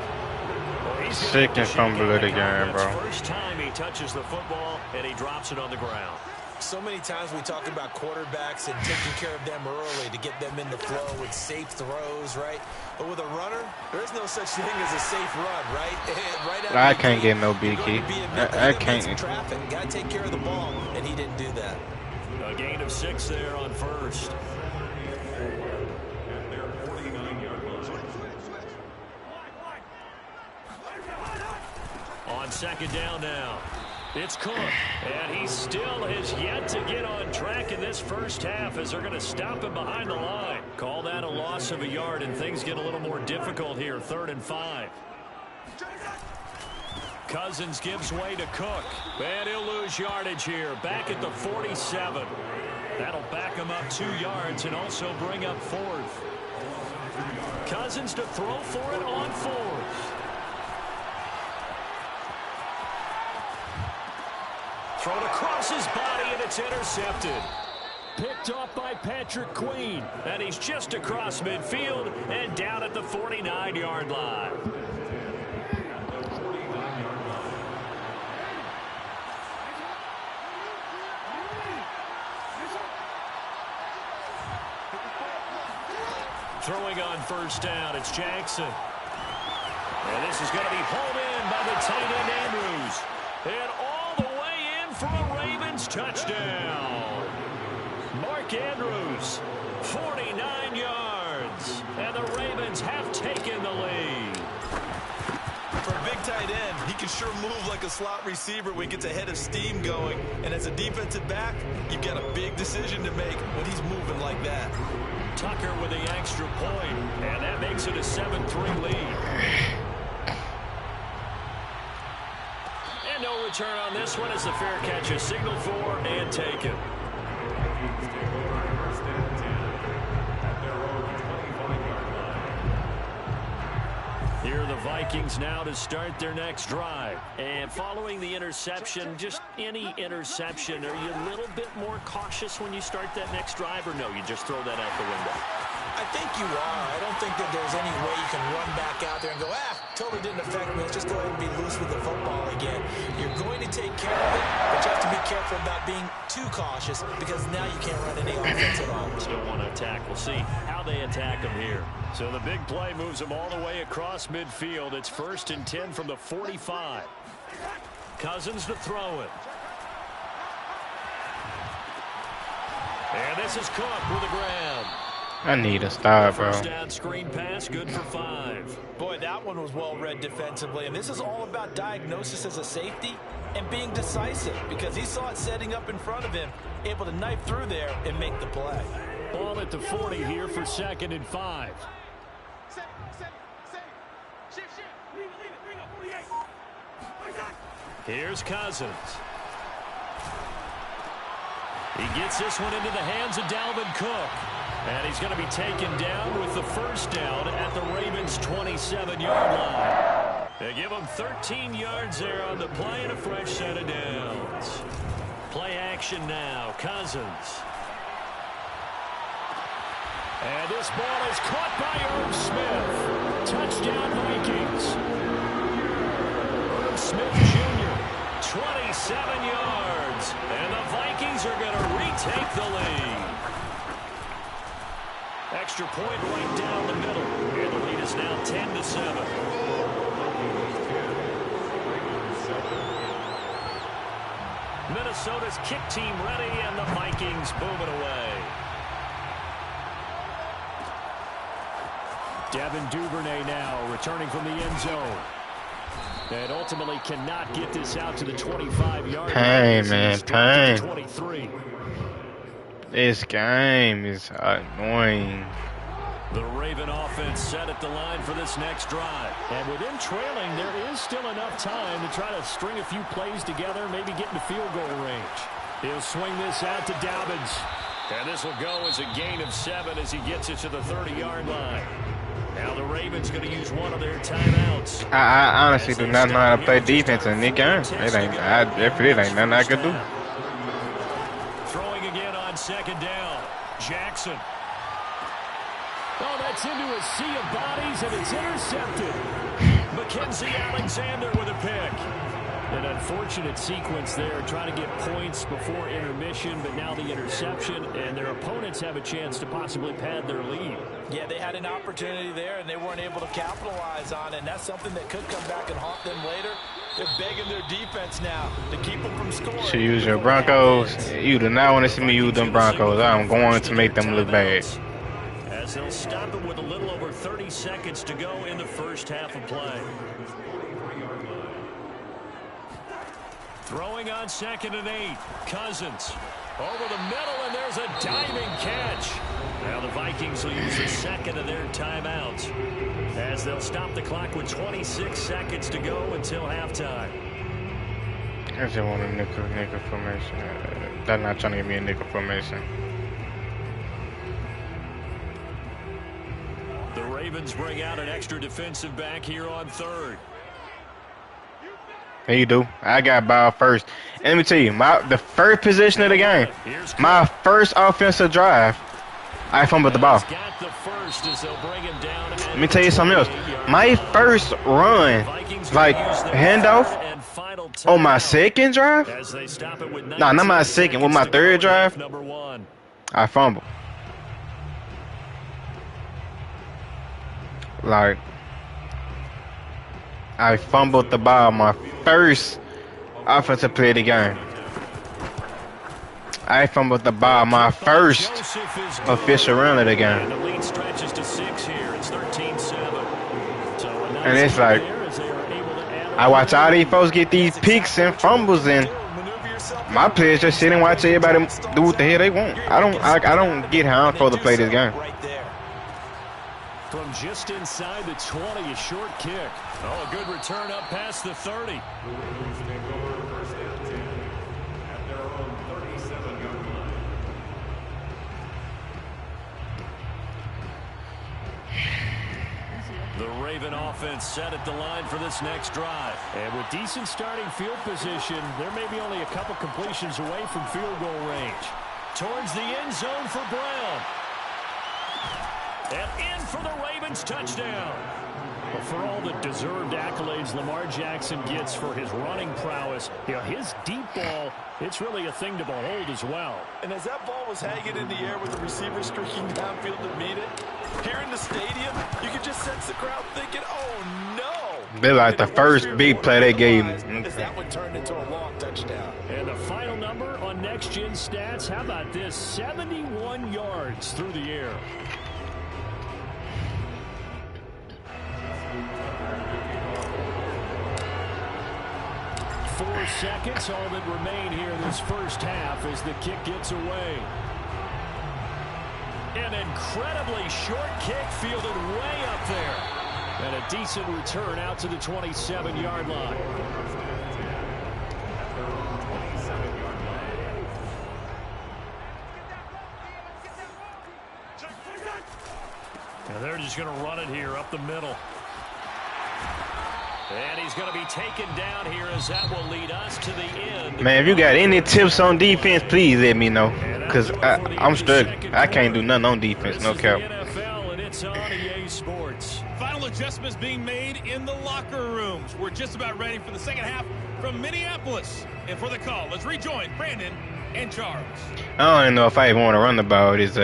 Well, Sick and fumble it again, bro. First time he touches the football, and he drops it on the ground. So many times we talk about quarterbacks and taking care of them early to get them in the flow with safe throws, right? But with a runner, there is no such thing as a safe run, right? I can't get no big key. I can't. Traffic. Got to take care of the ball, and he didn't do that. A gain of 6 there on 1st. On 2nd down now. It's Cook, and he still has yet to get on track in this first half as they're going to stop him behind the line. Call that a loss of a yard, and things get a little more difficult here, 3rd and 5. Cousins gives way to Cook, and he'll lose yardage here, back at the 47. That'll back him up 2 yards and also bring up 4th. Cousins to throw for it on 4th. Thrown across his body, and it's intercepted. Picked off by Patrick Queen. And he's just across midfield and down at the 49-yard line. Throwing on 1st down, it's Jackson. And this is going to be hauled in by the tight end Andrews. And all the way in for a Ravens touchdown. Mark Andrews, 49 yards. And the Ravens have taken the lead. For a big tight end, he can sure move like a slot receiver when he gets a head of steam going. And as a defensive back, you've got a big decision to make when he's moving like that. Tucker with the extra point, and that makes it a 7-3 lead. And no return on this one as the fair catch is signaled for and taken. Here are the Vikings now to start their next drive. And following the interception, just any interception, are you a little bit more cautious when you start that next drive, or no, you just throw that out the window? I think you are. I don't think that there's any way you can run back out there and go, totally didn't affect me. Let's just go ahead and be loose with the football again. You're going to take care of it, but you have to be careful about being too cautious because now you can't run any offense at all. Still want to attack. We'll see how they attack them here. So the big play moves them all the way across midfield. It's 1st and 10 from the 45. Cousins to throw it. And this is Cook with the ground. I need a stop, bro. First down screen pass, good for 5. Boy, that one was well read defensively. And this is all about diagnosis as a safety and being decisive because he saw it setting up in front of him, able to knife through there and make the play. Ball at the 40 here for 2nd and 5. Here's Cousins. He gets this one into the hands of Dalvin Cook. And he's going to be taken down with the 1st down at the Ravens' 27-yard line. They give him 13 yards there on the play and a fresh set of downs. Play action now. Cousins. And this ball is caught by Irv Smith. Touchdown Vikings. Irv Smith Jr., 27 yards. And the Vikings are going to retake the lead. Extra point right down the middle. And the lead is now 10-7. Minnesota's kick team ready, and the Vikings booming away. Devin Duvernay now returning from the end zone. And ultimately cannot get this out to the 25-yard line. Pain, man, pain. 23. This game is annoying. The Raven offense set at the line for this next drive. And with him trailing, there is still enough time to try to string a few plays together, maybe get into field goal range. He'll swing this out to Dobbins. And this will go as a gain of 7 as he gets it to the 30-yard line. Now the Ravens going to use one of their timeouts. I honestly do not know how to play defense in this game. It ain't nothing I could do. Throwing again on 2nd down. Jackson. Oh, that's into a sea of bodies, and it's intercepted. Mackenzie Alexander with a pick. An unfortunate sequence there, trying to get points before intermission, but now the interception, and their opponents have a chance to possibly pad their lead. Yeah, they had an opportunity there, and they weren't able to capitalize on it, and that's something that could come back and haunt them later. They're begging their defense now to keep them from scoring. To use your Broncos, you do not want to see me use them Broncos. I'm going to make them look bad. As they'll stop it with a little over 30 seconds to go in the first half of play. Throwing on 2nd and 8. Cousins over the middle, and there's a diving catch. Now the Vikings will use the 2nd of their timeouts as they'll stop the clock with 26 seconds to go until halftime. I just want a nickel formation. They're not trying to give me a nickel formation. The Ravens bring out an extra defensive back here on third. Here you do. I got ball first. And let me tell you, the first possession of the game, my first offensive drive, I fumbled the ball. Let me tell you something else. My first run, like handoff, on my second drive, nah, not my second, with my third drive, I fumbled. Like, I fumbled the ball my first offensive play of the game. I fumbled the ball my first official run of the game. And it's like, I watch all these folks get these picks and fumbles, and my players just sit and watch everybody do what the hell they want. I don't get how I'm supposed to play this game. From just inside the 20, a short kick. Oh, a good return up past the 30. The Raven offense set at the line for this next drive. And with decent starting field position, there may be only a couple completions away from field goal range. Towards the end zone for Brown. And in for the Ravens touchdown. Well, for all the deserved accolades Lamar Jackson gets for his running prowess, you know, his deep ball, it's really a thing to behold as well. And as that ball was hanging in the air with the receiver streaking downfield to meet it, here in the stadium, you could just sense the crowd thinking, oh, no. They're like the first big play they gave me. As that one turned into a long touchdown. And the final number on Next Gen Stats, how about this? 71 yards through the air. 4 seconds, all that remain here in this first half as the kick gets away. An incredibly short kick fielded way up there. And a decent return out to the 27-yard line. And they're just going to run it here up the middle. And he's going to be taken down here as that will lead us to the end. Man, if you got any tips on defense, please let me know. Because I'm struggling. I can't do nothing on defense, no cap. NFL, and it's on EA Sports. Final adjustments being made in the locker rooms. We're just about ready for the second half from Minneapolis. And for the call, let's rejoin Brandon and Charles. I don't even know if I even want to run the ball this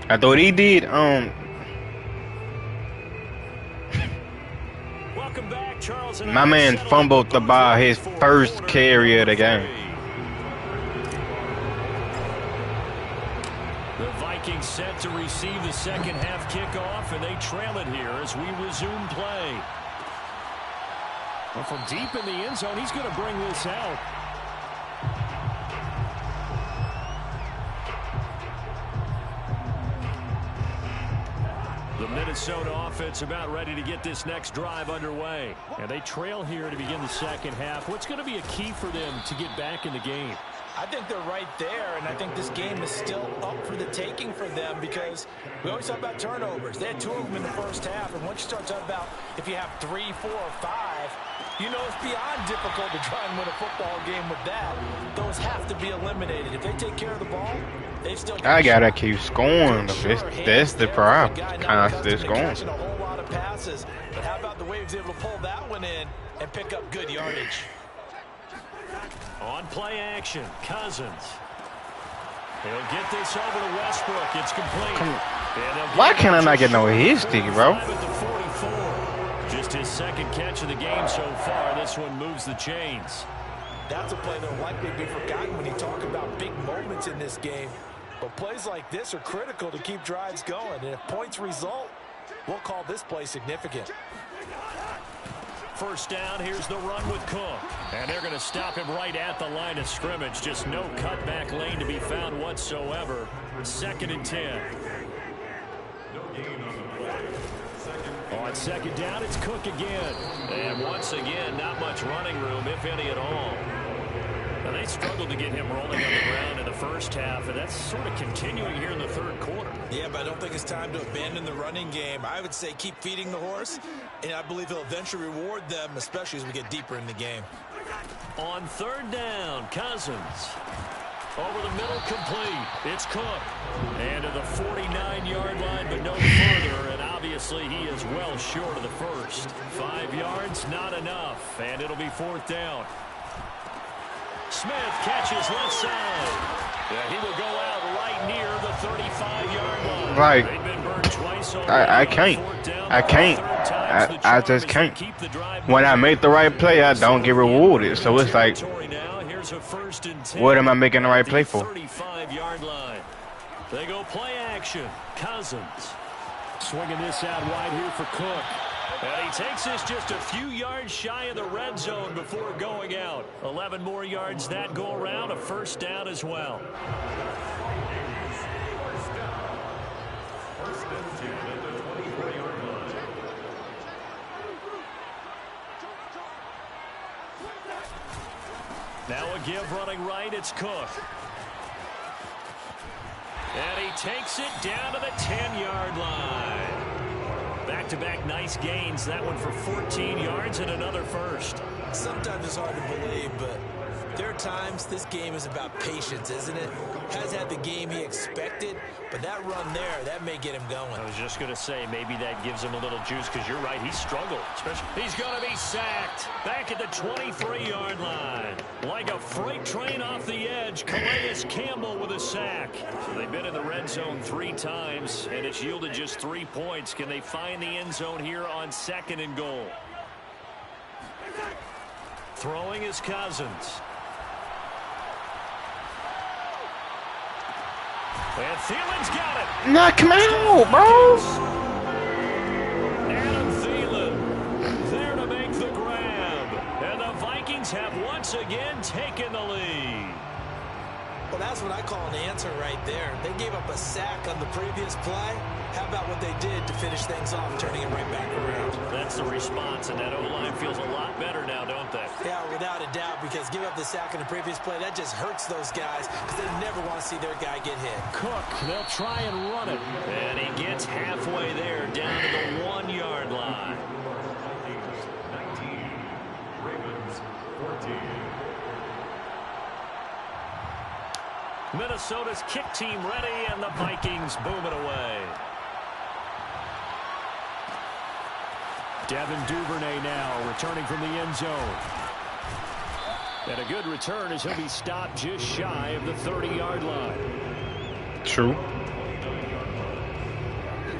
I thought he did. My man fumbled the ball his first carry of the game. The Vikings set to receive the second half kickoff, and they trail it here as we resume play. Well, from deep in the end zone, he's going to bring this out. The Minnesota offense about ready to get this next drive underway. And they trail here to begin the second half. What's going to be a key for them to get back in the game? I think they're right there, and I think this game is still up for the taking for them because we always talk about turnovers. They had 2 of them in the first half, and once you start talking about if you have 3, 4, or 5, you know it's beyond difficult to try and win a football game with that. Those have to be eliminated. If they take care of the ball, they've still got I gotta keep scoring. That's the problem. Constant scoring. A whole lot of passes, but how about the way he was able to pull that one in and pick up good yardage? On play action, Cousins. He'll get this over to Westbrook. It's complete. Why can't I not get no history, bro? Just his second catch of the game so far. This one moves the chains. That's a play that will likely be forgotten when you talk about big moments in this game. But plays like this are critical to keep drives going. And if points result, we'll call this play significant. First down, here's the run with Cook. And they're going to stop him right at the line of scrimmage. Just no cutback lane to be found whatsoever. 2nd and 10. On second down, it's Cook again. And once again, not much running room, if any at all. And they struggled to get him rolling on the ground in the first half, and that's sort of continuing here in the third quarter. Yeah, but I don't think it's time to abandon the running game. I would say keep feeding the horse, and I believe he'll eventually reward them, especially as we get deeper in the game. On third down, Cousins. Over the middle, complete. It's Cook. And to the 49-yard line, but no further. And obviously, he is well short of the first. 5 yards, not enough. And it'll be fourth down. Smith catches left side. Yeah, he will go out right near the 35-yard line. Right. They've been burned twice I can't. I just can't. When I make the right play, I don't get rewarded. So it's like, what am I making the right play for? 35-yard line. They go play action. Cousins swinging this out wide here for Cook. And he takes this just a few yards shy of the red zone before going out. 11 more yards that go around, a first down as well. Now a give running right, it's Cook. And he takes it down to the 10-yard line. Back-to-back nice gains. That one for 14 yards and another first. Sometimes it's hard to believe, but there are times this game is about patience, isn't it? Has had the game he expected, but that run there, that may get him going. I was just going to say, maybe that gives him a little juice, because you're right, he struggled. He's going to be sacked back at the 23-yard line. Like a freight train off the edge, Calais Campbell with a sack. So they've been in the red zone 3 times, and it's yielded just 3 points. Can they find the end zone here on 2nd and goal? Throwing is Cousins. And Thielen's got it. Knock him out, bro. Adam Thielen there to make the grab. And the Vikings have once again taken the lead. Well, that's what I call an answer right there. They gave up a sack on the previous play. How about what they did to finish things off, turning it right back around? That's the response, and that O-line feels a lot better now, don't they? Yeah, without a doubt, because give up the sack in the previous play, that just hurts those guys because they never want to see their guy get hit. Cook, they'll try and run it. And he gets halfway there, down to the 1-yard line. 19, Ravens 14. Minnesota's kick team ready, and the Vikings boom it away. Devin Duvernay now returning from the end zone. And a good return as he'll be stopped just shy of the 30-yard line. True.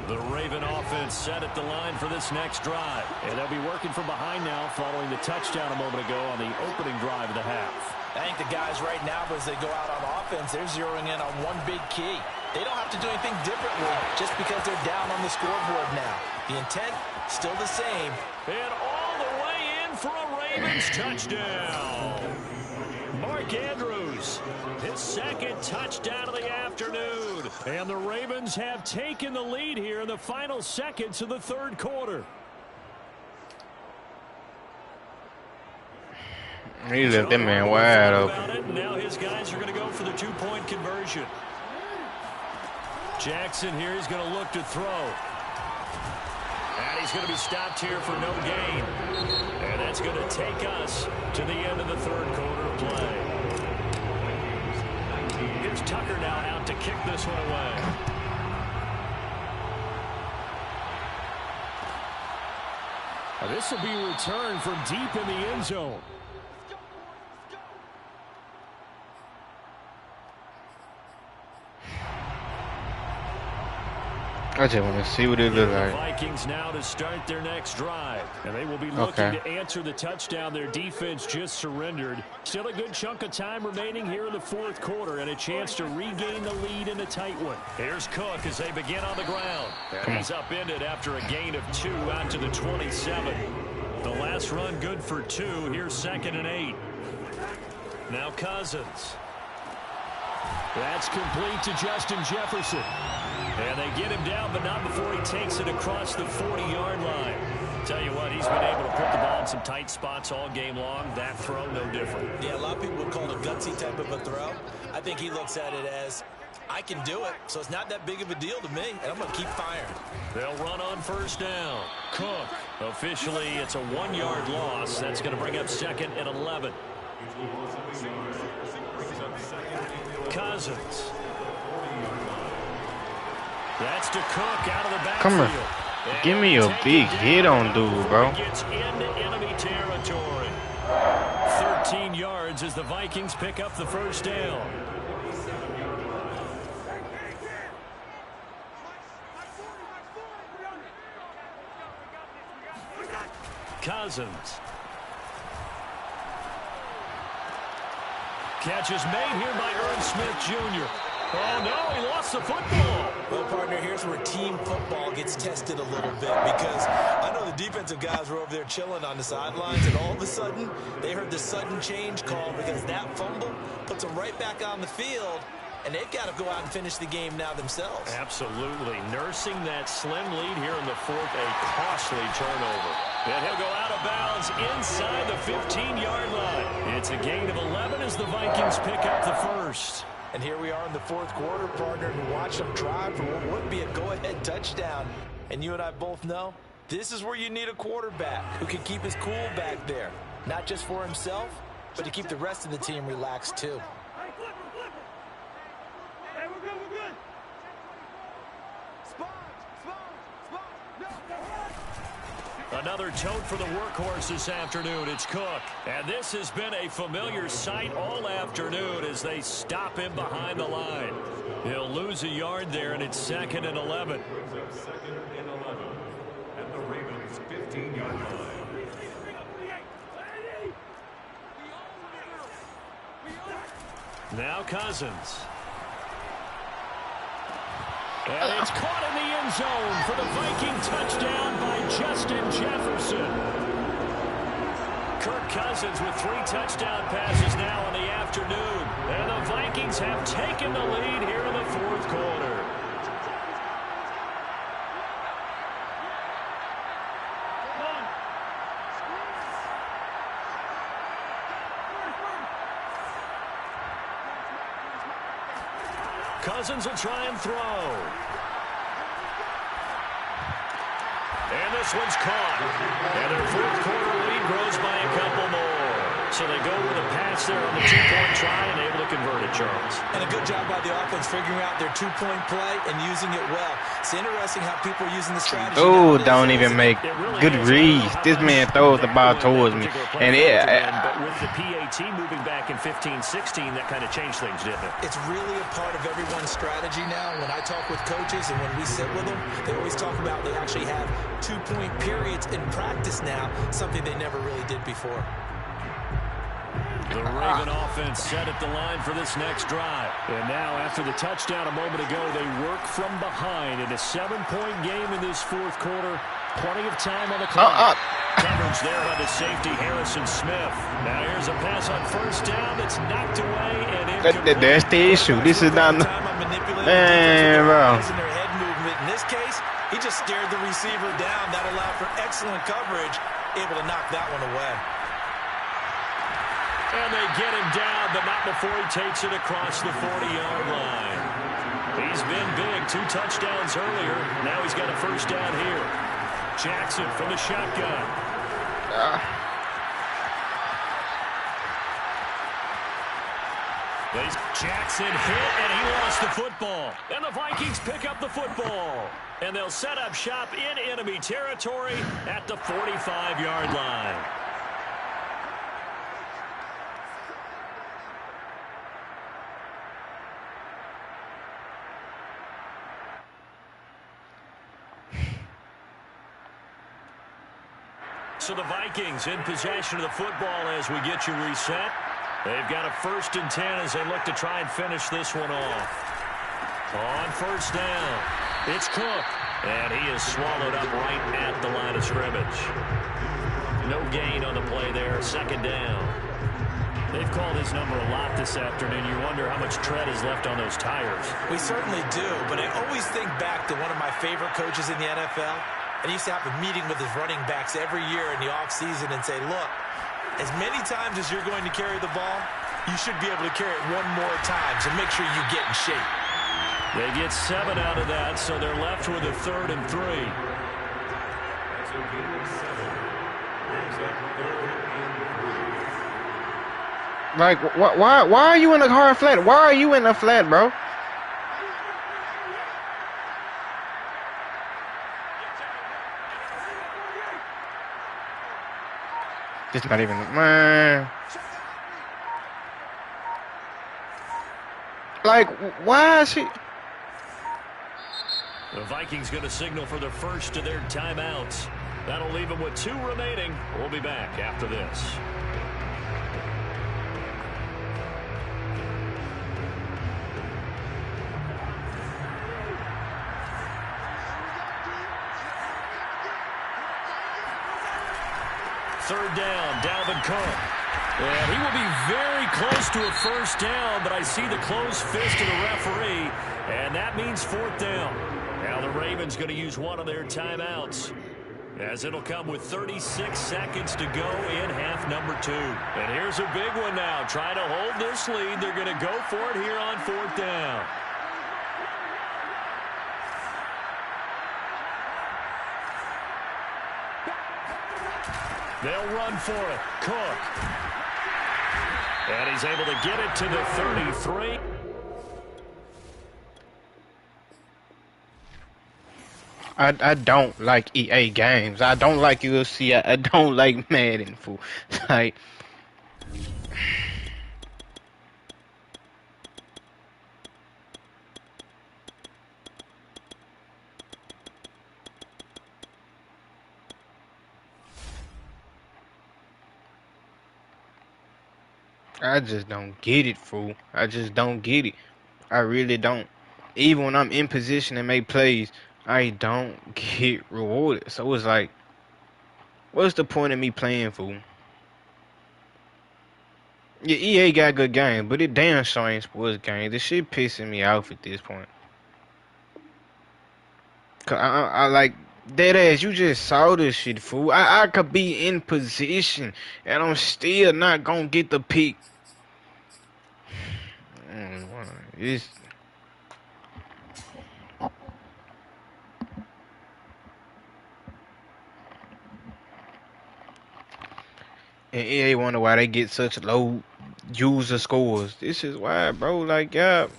The Raven offense set at the line for this next drive. And they'll be working from behind now following the touchdown a moment ago on the opening drive of the half. I think the guys right now, as they go out on offense, they're zeroing in on one big key. They don't have to do anything differently just because they're down on the scoreboard now. The intent, still the same. And all the way in for a Ravens touchdown. Mark Andrews, his 2nd touchdown of the afternoon. And the Ravens have taken the lead here in the final seconds of the third quarter. He left that man wide open. Now his guys are going to go for the 2-point conversion. Jackson here is going to look to throw. And he's going to be stopped here for no gain. And that's going to take us to the end of the third quarter of play. Here's Tucker now out to kick this one away. Now this will be returned from deep in the end zone. I just want to see what it looks like. Vikings now to start their next drive. And they will be looking to answer the touchdown their defense just surrendered. Still a good chunk of time remaining here in the fourth quarter and a chance to regain the lead in a tight one. Here's Cook as they begin on the ground. And he's upended after a gain of 2 out to the 27. The last run good for 2. Here's 2nd and 8. Now Cousins. That's complete to Justin Jefferson. And they get him down, but not before he takes it across the 40-yard line. Tell you what, he's been able to put the ball in some tight spots all game long. That throw, no different. Yeah, a lot of people would call it a gutsy type of a throw. I think he looks at it as, I can do it, so it's not that big of a deal to me, and I'm going to keep firing. They'll run on first down. Cook. Officially, it's a 1-yard loss. That's going to bring up 2nd and 11. Cousins. That's to Cook out of the backfield. Come here. Give me a big hit on dude, bro. Gets into enemy territory. 13 yards as the Vikings pick up the first down. Cousins. Catch is made here by Irv Smith Jr. Oh, no, he lost the football. Well, partner, here's where team football gets tested a little bit, because I know the defensive guys were over there chilling on the sidelines, and all of a sudden, they heard the sudden change call because that fumble puts them right back on the field, and they've got to go out and finish the game now themselves. Absolutely. Nursing that slim lead here in the fourth, a costly turnover. And he'll go out of bounds inside the 15-yard line. It's a gain of 11 as the Vikings pick up the first. And here we are in the fourth quarter, partner, and watch them drive for what would be a go-ahead touchdown. And you and I both know this is where you need a quarterback who can keep his cool back there. Not just for himself, but to keep the rest of the team relaxed too. Hey, we're good. Spot. Another tote for the workhorse this afternoon. It's Cook. And this has been a familiar sight all afternoon as they stop him behind the line. He'll lose a yard there, and it's 2nd and 11. 2nd and 11. And the Ravens' 15-yard line. Now Cousins. And it's caught in the end zone for the Viking touchdown by Justin Jefferson. Kirk Cousins with 3 touchdown passes now in the afternoon. And the Vikings have taken the lead here in the fourth quarter. Cousins will try and throw. And this one's caught. And their fourth quarter lead grows by a couple more. So they go with a pass there on the 2-point try and able to convert it, Charles. And a good job by the offense figuring out their 2-point play and using it well. It's interesting how people are using the strategy. Oh, don't even make good reads. This man throws the ball towards me. And but with the PAT moving back in 15-16, that kind of changed things, didn't it? It's really a part of everyone's strategy now. When I talk with coaches and when we sit with them, they always talk about they actually have 2-point periods in practice now, something they never really did before. The Raven offense set at the line for this next drive. And now, after the touchdown a moment ago, they work from behind in a 7-point game in this fourth quarter. Plenty of time on the clock. Coverage there by the safety, Harrison Smith. Now here's a pass on first down that's knocked away and incomplete. That's the issue. This is not... Man, bro. In this case, he just stared the receiver down. That allowed for excellent coverage, able to knock that one away. And they get him down, but not before he takes it across the 40-yard line. He's been big, 2 touchdowns earlier. Now he's got a first down here. Jackson from the shotgun. Jackson hit, and he lost the football. And the Vikings pick up the football. And they'll set up shop in enemy territory at the 45-yard line. So the Vikings in possession of the football as we get you reset. They've got a 1st and 10 as they look to try and finish this one off. On first down, it's Cook. And he is swallowed up right at the line of scrimmage. No gain on the play there, 2nd down. They've called his number a lot this afternoon. You wonder how much tread is left on those tires. We certainly do, but I always think back to one of my favorite coaches in the NFL, And he used to have a meeting with his running backs every year in the offseason and say, look, as many times as you're going to carry the ball, you should be able to carry it one more time, so make sure you get in shape. They get 7 out of that, so they're left with a 3rd and 3. That's a gain of 7. Brings up 3rd and 3. Like, why are you in a hard flat? Why are you in a flat, bro? It's not even, man. Like, why is he? The Vikings going to signal for the first of their timeouts. That'll leave them with 2 remaining. We'll be back after this. Third down, Dalvin Cook. And he will be very close to a first down, but I see the closed fist of the referee, and that means 4th down. Now the Ravens going to use one of their timeouts, as it'll come with 36 seconds to go in half number 2. And here's a big one now. Trying to hold this lead. They're going to go for it here on 4th down. They'll run for it. Cook. And he's able to get it to the 33. I don't like EA games. I don't like UFC. I don't like Madden, fool. Like, I just don't get it, fool. I just don't get it. I really don't. Even when I'm in position to make plays, I don't get rewarded. So it's like, what's the point of me playing, fool? Yeah, EA got good games, but it damn sure ain't sports games. This shit pissing me off at this point. Cause I like, dead ass, you just saw this shit, fool. I could be in position, and I'm still not gonna get the pick. It's... And EA wonder why they get such low user scores. This is why, bro. Like, y'all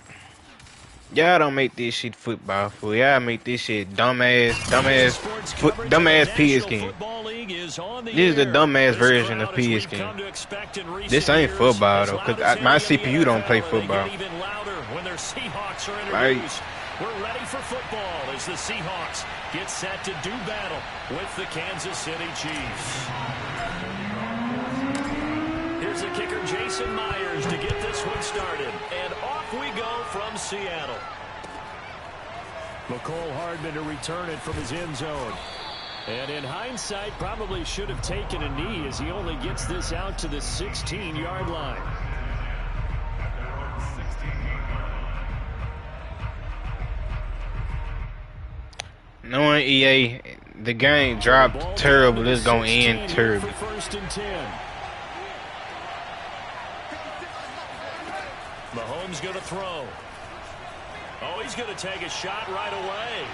don't make this shit football, fool. Y'all make this shit dumbass PS skin. This is the dumbass version of PS skin. This ain't football though, cause my CPU don't play football. Like, we're ready for football as the Seahawks get set to do battle with the Kansas City Chiefs. Here's the kicker, Jason Myers, to get this one started. And off we go from Seattle. McCole Hardman to return it from his end zone. And in hindsight, probably should have taken a knee as he only gets this out to the 16-yard line. Knowing EA, the game dropped terrible. It's gonna end terrible. First and 10. Mahomes going to throw. Oh, he's going to take a shot right away.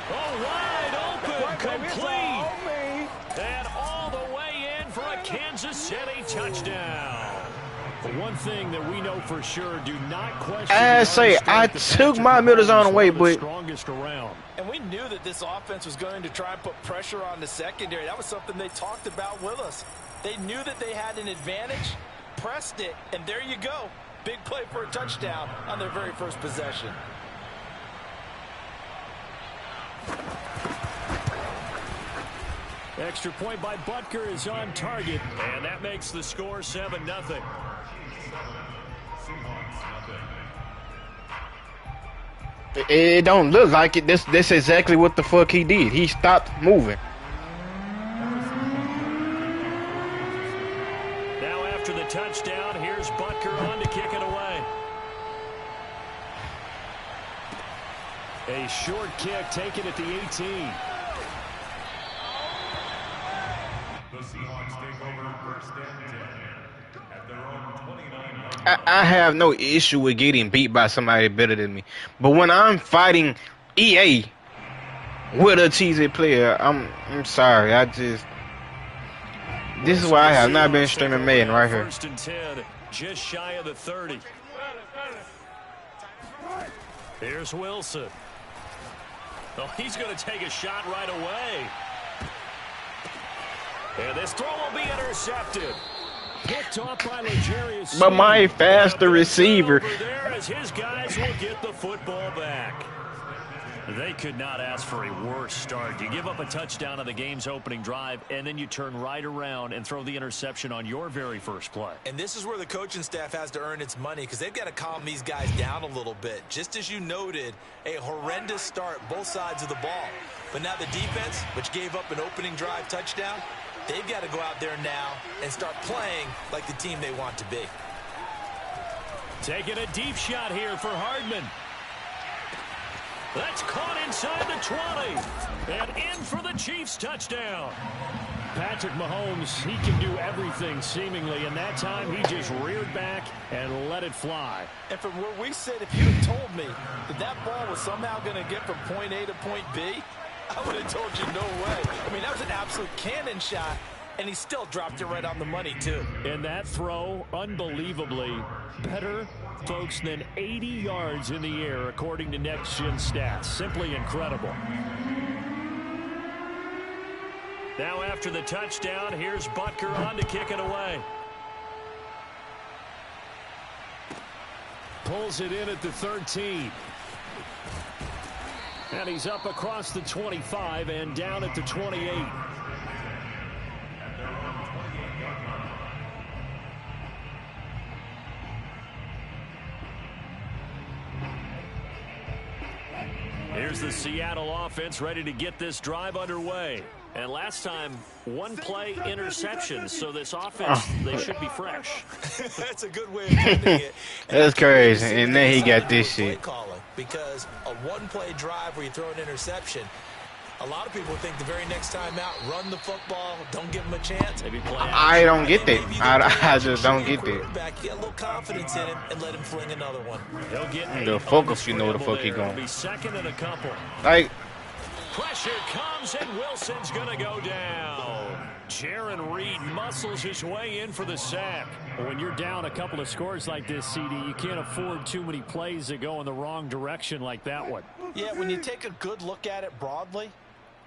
Oh, wide open, complete. And all the way in for a Kansas City touchdown. The one thing that we know for sure, do not question. I took my middle zone away, but strongest around. And we knew that this offense was going to try and put pressure on the secondary. That was something they talked about with us. They knew that they had an advantage, pressed it, and there you go. Big play for a touchdown on their very first possession. Extra point by Butker is on target, and that makes the score 7-0. it don't look like it. This exactly what the fuck he did. He stopped moving. Now after the touchdown, here's Butker on to kick it away. A short kick taken at the 18. I have no issue with getting beat by somebody better than me. But when I'm fighting EA with a TZ player, I'm sorry. This is why I have not been streaming Madden right here. First and 10, just shy of the 30. Here's Wilson. Oh, he's going to take a shot right away. And this throw will be intercepted. Picked off by Legarius. But my faster receiver. Over there as his guys will get the football back. They could not ask for a worse start. You give up a touchdown on the game's opening drive, and then you turn right around and throw the interception on your very first play. And this is where the coaching staff has to earn its money because they've got to calm these guys down a little bit. Just as you noted, a horrendous start both sides of the ball. But now the defense, which gave up an opening drive touchdown, they've got to go out there now and start playing like the team they want to be. Taking a deep shot here for Hardman. That's caught inside the 20. And in for the Chiefs touchdown. Patrick Mahomes, he can do everything seemingly, and that time he just reared back and let it fly. And from where we sit, if you had told me that that ball was somehow going to get from point A to point B, I would have told you no way. I mean, that was an absolute cannon shot, and he still dropped it right on the money, too. And that throw, unbelievably, better, folks, than 80 yards in the air, according to Next Gen Stats. Simply incredible. Now after the touchdown, here's Butker on to kick it away. Pulls it in at the 13. And he's up across the 25 and down at the 28. Here's the Seattle offense ready to get this drive underway. And last time, one play interception. So this offense, they should be fresh. That's a good way of putting it. That's crazy. And then he got this shit. Because a one-play drive where you throw an interception, a lot of people think the very next time out, run the football, don't give them a chance. I don't get that. I just don't get that. Get a little confidence in him and let him fling another one. He'll get the focus, you know where the fuck he going. Be second and a couple. Like, pressure comes and Wilson's going to go down. Jaron Reed muscles his way in for the sack. When you're down a couple of scores like this, CD, you can't afford too many plays that go in the wrong direction like that one. Yeah, when you take a good look at it broadly,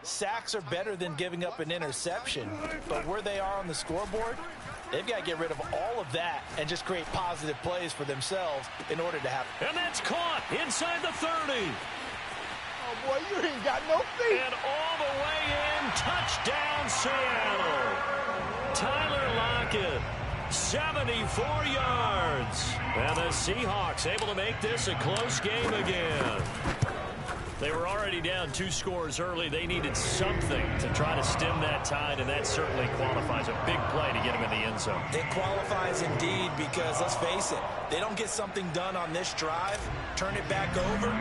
sacks are better than giving up an interception. But where they are on the scoreboard, they've got to get rid of all of that and just create positive plays for themselves in order to have. And that's caught inside the 30. Oh, boy, you ain't got no feet. And all the way in, touchdown Seattle. Tyler Lockett, 74 yards. And the Seahawks able to make this a close game again. They were already down 2 scores early. They needed something to try to stem that tide, and that certainly qualifies. A big play to get him in the end zone. It qualifies indeed because, let's face it, they don't get something done on this drive, turn it back over,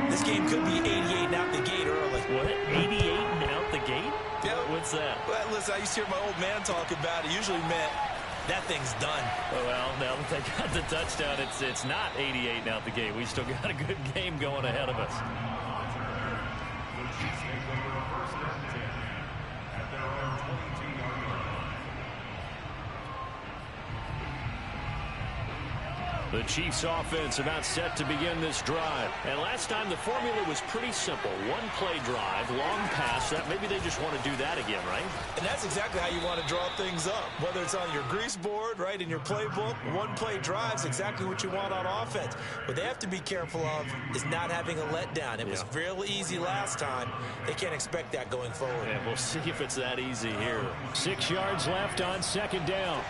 this game could be 88 and out the gate early. What? 88 and out the gate? Yeah. What's that? Well, listen, I used to hear my old man talk about it. Usually meant that thing's done. Well, now that they got the touchdown, it's not 88 and out the gate. We still got a good game going ahead of us. The Chiefs offense about set to begin this drive. And last time the formula was pretty simple. One play drive, long pass. That maybe they just want to do that again, right? And that's exactly how you want to draw things up. Whether it's on your grease board, right, in your playbook, one play drive is exactly what you want on offense. What they have to be careful of is not having a letdown. It was real easy last time. They can't expect that going forward. Yeah, we'll see if it's that easy here. 6 yards left on second down.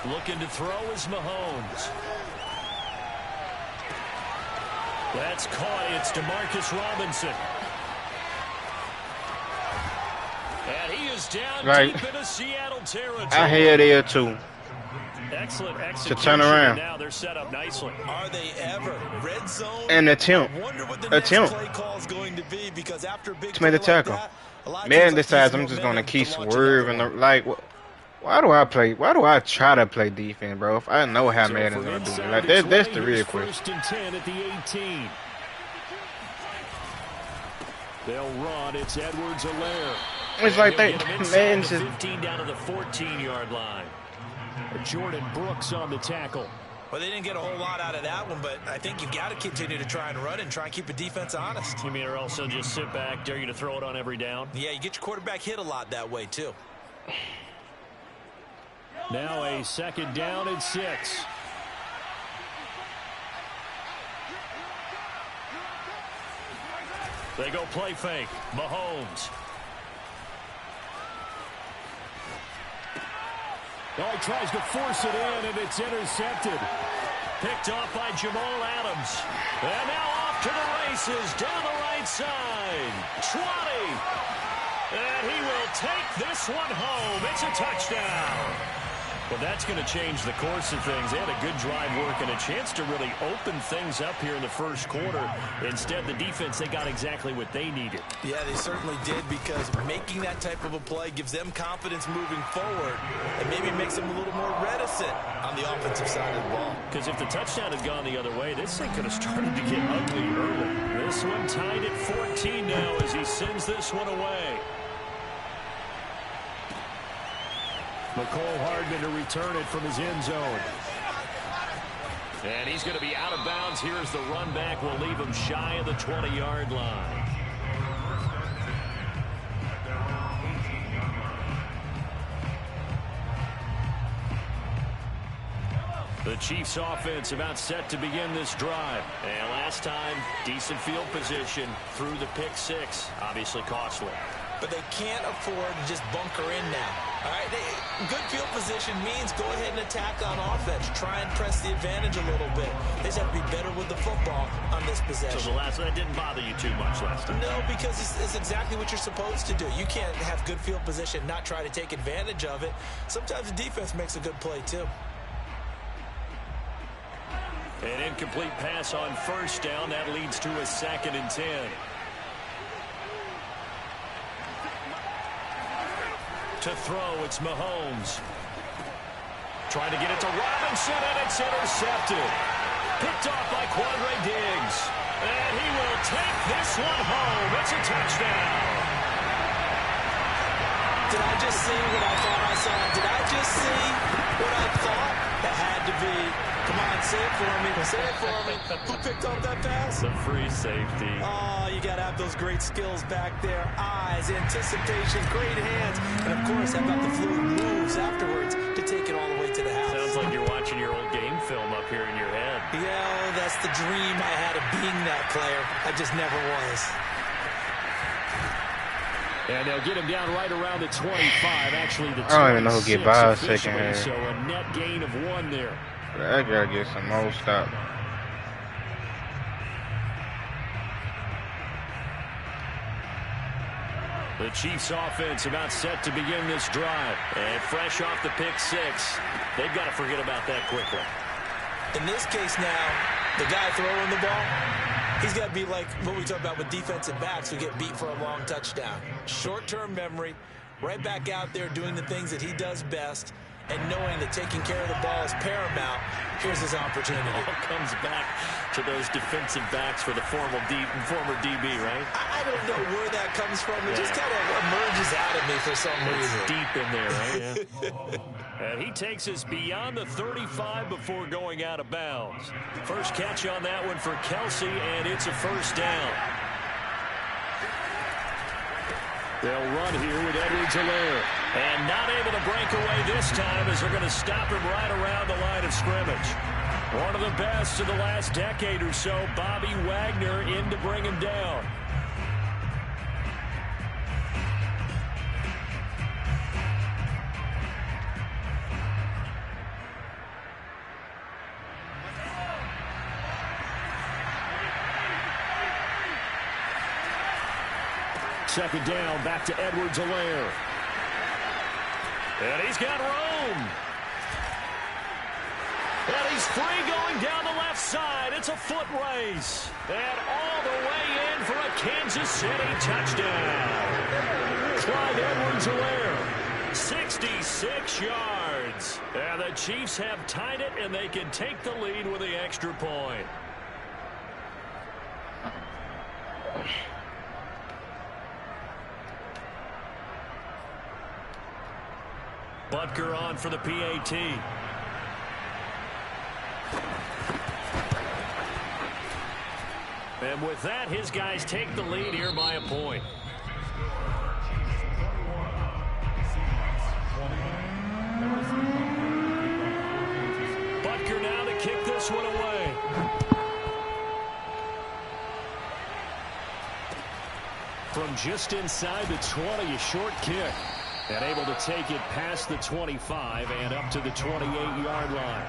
Looking to throw is Mahomes. That's caught. It's DeMarcus Robinson. And he is down deep into Seattle territory. I hear there too. Excellent execution. To turn around. Now they're set up nicely. Are they ever? Red zone. And attempt. I wonder what the next play call is going to be because after a big to make the tackle. Like that, Man decides I'm just gonna keep swerving. Like, why do I play? Why do I try to play defense, bro? If I know how Madden's gonna do it, like that's the real question. First and 10 at the 18. They'll run. It's Edwards-Helaire. It's like that. Man, just 15 down to the 14-yard line. Jordan Brooks on the tackle. Well, they didn't get a whole lot out of that one, but I think you've got to continue to try and run and try and keep the defense honest. You mean or also just sit back, dare you to throw it on every down? Yeah, you get your quarterback hit a lot that way, too. Now a second down and 6. They go play fake. Mahomes. Oh, he tries to force it in, and it's intercepted. Picked off by Jamal Adams. And now off to the races down the right side. 20. And he will take this one home. It's a touchdown. Well, that's going to change the course of things. They had a good drive work and a chance to really open things up here in the first quarter. Instead, the defense, they got exactly what they needed. Yeah, they certainly did, because making that type of a play gives them confidence moving forward and maybe makes them a little more reticent on the offensive side of the ball. Because if the touchdown had gone the other way, this thing could have started to get ugly early. This one tied at 14 now as he sends this one away. McCole Hardman to return it from his end zone. And he's going to be out of bounds. Here's the run back. We'll leave him shy of the 20-yard line. The Chiefs offense about set to begin this drive. And last time, decent field position through the pick 6. Obviously costly. But they can't afford to just bunker in now. All right, good field position means go ahead and attack on offense. Try and press the advantage a little bit. They just have to be better with the football on this possession. So that didn't bother you too much last time? No, because it's exactly what you're supposed to do. You can't have good field position, not try to take advantage of it. Sometimes the defense makes a good play, too. An incomplete pass on first down. That leads to a 2nd and 10. To throw, it's Mahomes. Trying to get it to Robinson, and it's intercepted. Picked off by Quandre Diggs. And he will take this one home. It's a touchdown. Did I just see what I thought I saw? Did I just see what I thought? That had to be. Come on, say it for me. Say it for me. Who picked up that pass? The free safety. Oh, you got to have those great skills back there. Eyes, anticipation, great hands. And, of course, how about the fluid moves afterwards to take it all the way to the house? Sounds like you're watching your old game film up here in your head. Yeah, that's the dream I had of being that player. I just never was. And they'll get him down right around the 25. Actually, the 26 I don't even know who get by a second officially, here. so a net gain of 1 there. I gotta get some more stop. The Chiefs offense about set to begin this drive. And fresh off the pick 6, they've got to forget about that quickly. In this case now, the guy throwing the ball, he's got to be like what we talk about with defensive backs who get beat for a long touchdown. Short-term memory, right back out there doing the things that he does best, and knowing that taking care of the ball is paramount. Here's his opportunity. It all comes back to those defensive backs for the former DB, right? I don't know where that comes from. It just kind of emerges out of me for some reason. Deep in there, right? Yeah. And he takes us beyond the 35 before going out of bounds. First catch on that one for Kelsey, and it's a first down. They'll run here with Edwards-Helaire. And not able to break away this time as they're going to stop him right around the line of scrimmage. One of the best of the last decade or so, Bobby Wagner in to bring him down. Second down, back to Edwards-Helaire. And he's got room. And he's free going down the left side. It's a foot race. And all the way in for a Kansas City touchdown. Clyde Edwards-Helaire. 66 yards. And the Chiefs have tied it, and they can take the lead with the extra point. Butker on for the PAT. And with that, his guys take the lead here by a point. Butker now to kick this one away. From just inside the 20, a short kick. And able to take it past the 25 and up to the 28-yard line.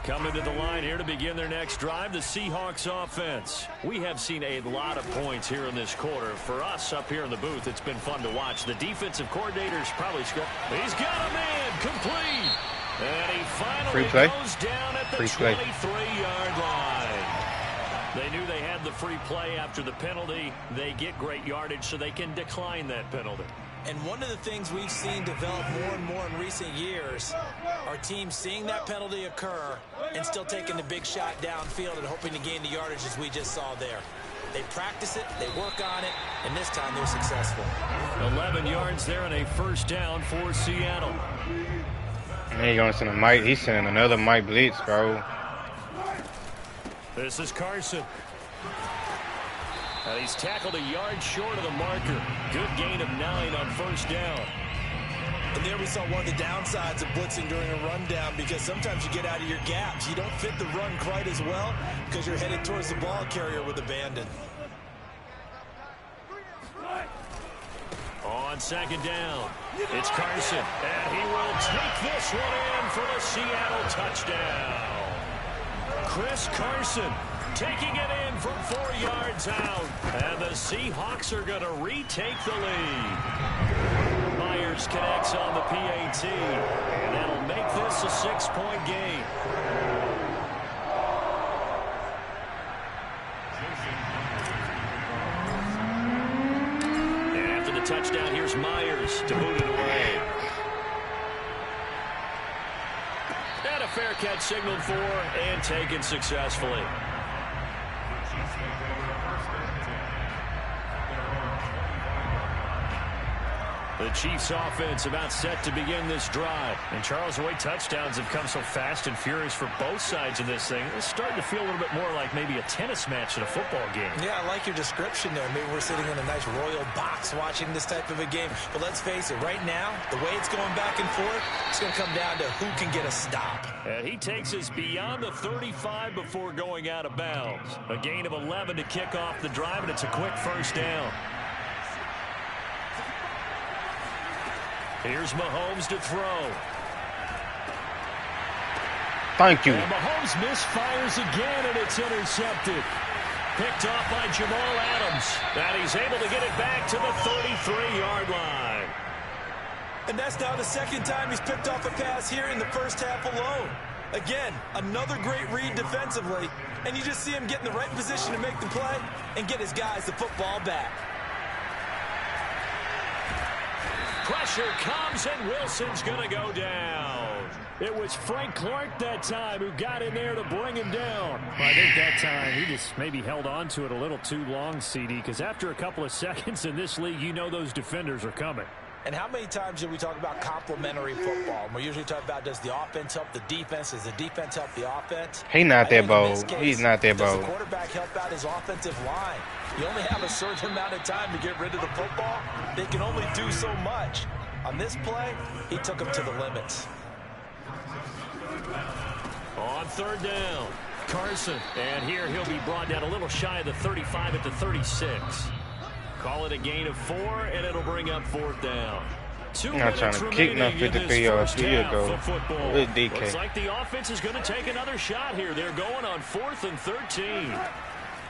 Coming to the line here to begin their next drive, the Seahawks offense. We have seen a lot of points here in this quarter. For us up here in the booth, it's been fun to watch. The defensive coordinator's probably scored. He's got a man complete. And he finally goes down at the 23-yard line. They knew they had the free play after the penalty. They get great yardage, so they can decline that penalty. And one of the things we've seen develop more and more in recent years are teams seeing that penalty occur and still taking the big shot downfield and hoping to gain the yardage as we just saw there. They practice it, they work on it, and this time they're successful. 11 yards there and a first down for Seattle. And he's going to send a Mike. He's sending another Mike blitz, bro. This is Carson. And he's tackled a yard short of the marker. Good gain of 9 on first down. And there we saw one of the downsides of blitzing during a rundown, because sometimes you get out of your gaps. You don't fit the run quite as well because you're headed towards the ball carrier with abandon. On second down, it's Carson. And he will take this one in for the Seattle touchdown. Chris Carson taking it in from 4 yards out. And the Seahawks are going to retake the lead. Myers connects on the PAT. And that'll make this a 6-point game. And after the touchdown, here's Myers to boot it away. And a fair catch signaled for and taken successfully. The Chiefs offense about set to begin this drive. And Charles, the way touchdowns have come so fast and furious for both sides of this thing, it's starting to feel a little bit more like maybe a tennis match in a football game. Yeah, I like your description there. Maybe we're sitting in a nice royal box watching this type of a game. But let's face it, right now, the way it's going back and forth, it's going to come down to who can get a stop. And he takes us beyond the 35 before going out of bounds. A gain of 11 to kick off the drive, and it's a quick first down. Here's Mahomes to throw. Thank you. And Mahomes misfires again, and it's intercepted. Picked off by Jamal Adams. And he's able to get it back to the 33-yard line. And that's now the second time he's picked off a pass here in the first half alone. Again, another great read defensively. And you just see him get in the right position to make the play and get his guys the football back. Pressure comes, and Wilson's going to go down. It was Frank Clark that time who got in there to bring him down. Well, I think that time he just maybe held on to it a little too long, CD, because after a couple of seconds in this league, you know those defenders are coming. And how many times do we talk about complementary football? And we usually talk about, does the offense help the defense? Does the defense help the offense? He's not that bold. He's not that bold. Does the quarterback help out his offensive line? You only have a certain amount of time to get rid of the football. They can only do so much. On this play, he took him to the limits. On third down, Carson. And here he'll be brought down a little shy of the 35 at the 36. Call it a gain of 4, and it'll bring up fourth down. I'm not trying to kick no 53 yards a year ago. With DK. Looks like the offense is going to take another shot here. They're going on 4th and 13.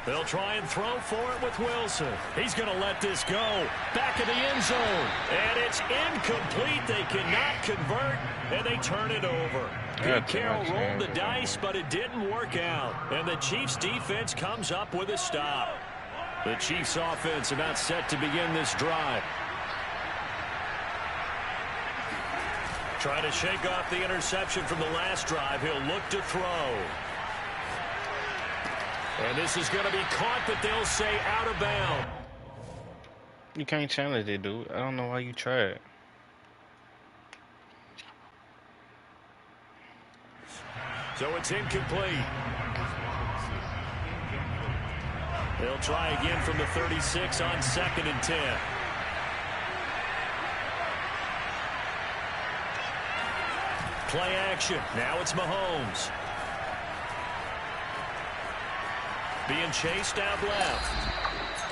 They'll try and throw for it with Wilson. He's going to let this go. Back of the end zone. And it's incomplete. They cannot convert, and they turn it over. Pete Carroll rolled the dice, but it didn't work out. And the Chiefs' defense comes up with a stop. The Chiefs' offense about set to begin this drive. Trying to shake off the interception from the last drive. He'll look to throw. And this is going to be caught, but they'll say out of bounds. You can't challenge it, dude. I don't know why you tried. So it's incomplete. They'll try again from the 36 on 2nd and 10. Play action. Now it's Mahomes. Being chased out left.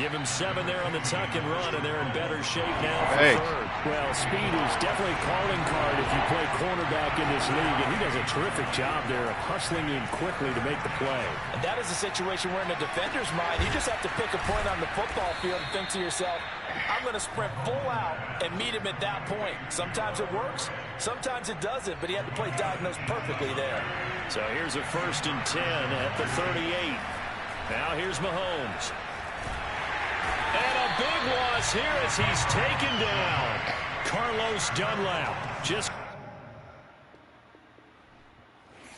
Give him 7 there on the tuck and run, and they're in better shape now for third. Well, speed is definitely a calling card if you play cornerback in this league, and he does a terrific job there of hustling in quickly to make the play. And that is a situation where in the defender's mind, you just have to pick a point on the football field and think to yourself, I'm going to sprint full out and meet him at that point. Sometimes it works, sometimes it doesn't, but he had to play diagnosed perfectly there. So here's a 1st and 10 at the 38. Now here's Mahomes. And a big loss here as he's taken down. Carlos Dunlap. Just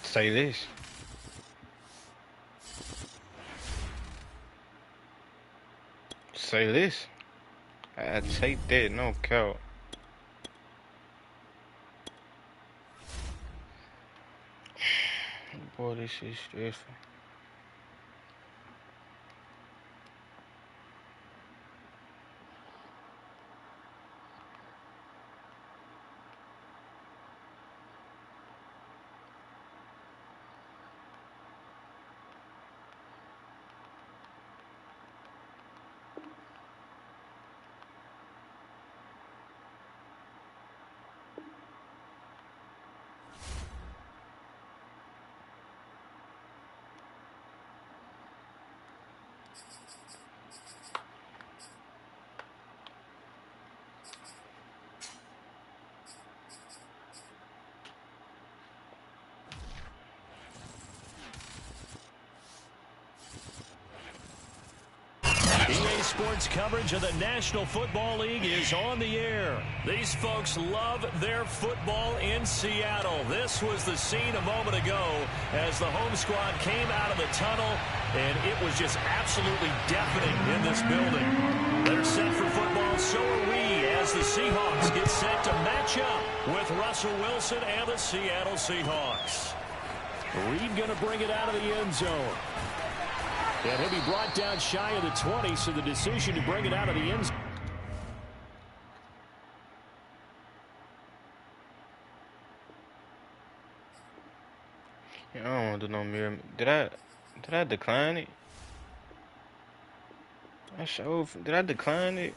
say this. Say this. I take that, no count. Boy, this is stressful. EA Sports coverage of the National Football League is on the air. These folks love their football in Seattle. This was the scene a moment ago as the home squad came out of the tunnel, and it was just absolutely deafening in this building. They're set for football, so are we, as the Seahawks get set to match up with Russell Wilson and the Seattle Seahawks. Reed going to bring it out of the end zone. And he'll be brought down shy of the 20, so the decision to bring it out of the end zone. I don't want to do no mirror. Did I decline it? Did I decline it?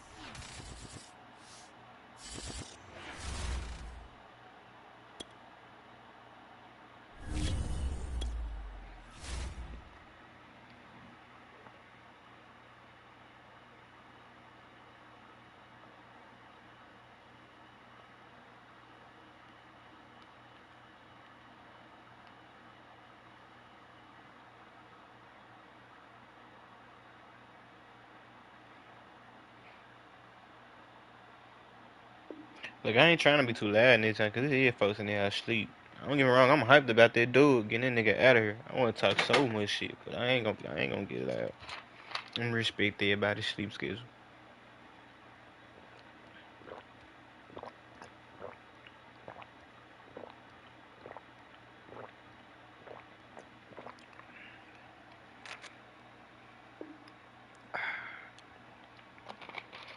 Look, I ain't trying to be too loud in this time, because this folks in there asleep. Don't get me wrong, I'm hyped about that dude getting that nigga out of here. I want to talk so much shit, but I ain't gonna get loud. I'm respect everybody's sleep schedule.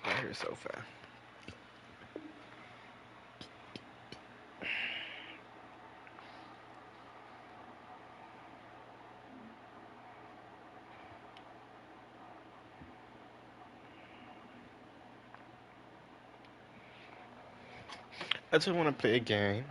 I hear so fast. I just want to play a game.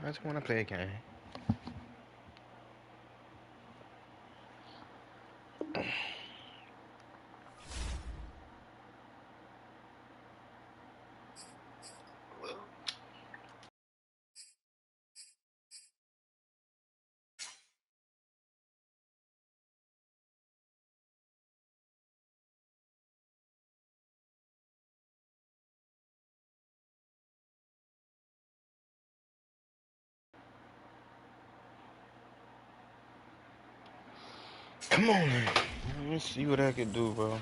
Come on, man. Let's see what I can do, bro.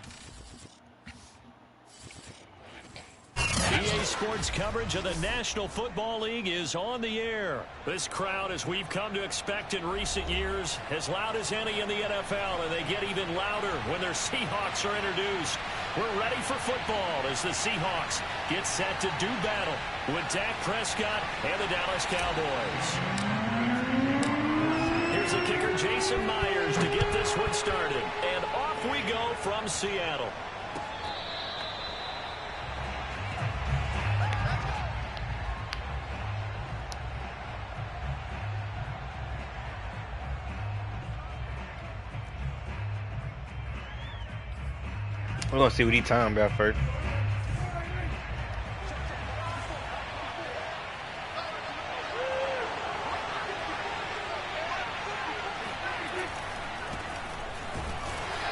EA Sports coverage of the National Football League is on the air. This crowd, as we've come to expect in recent years, as loud as any in the NFL, and they get even louder when their Seahawks are introduced. We're ready for football as the Seahawks get set to do battle with Dak Prescott and the Dallas Cowboys. Here's the kicker, Jason Myers, to get this one started. And off we go from Seattle. We're gonna see what he's talking about first.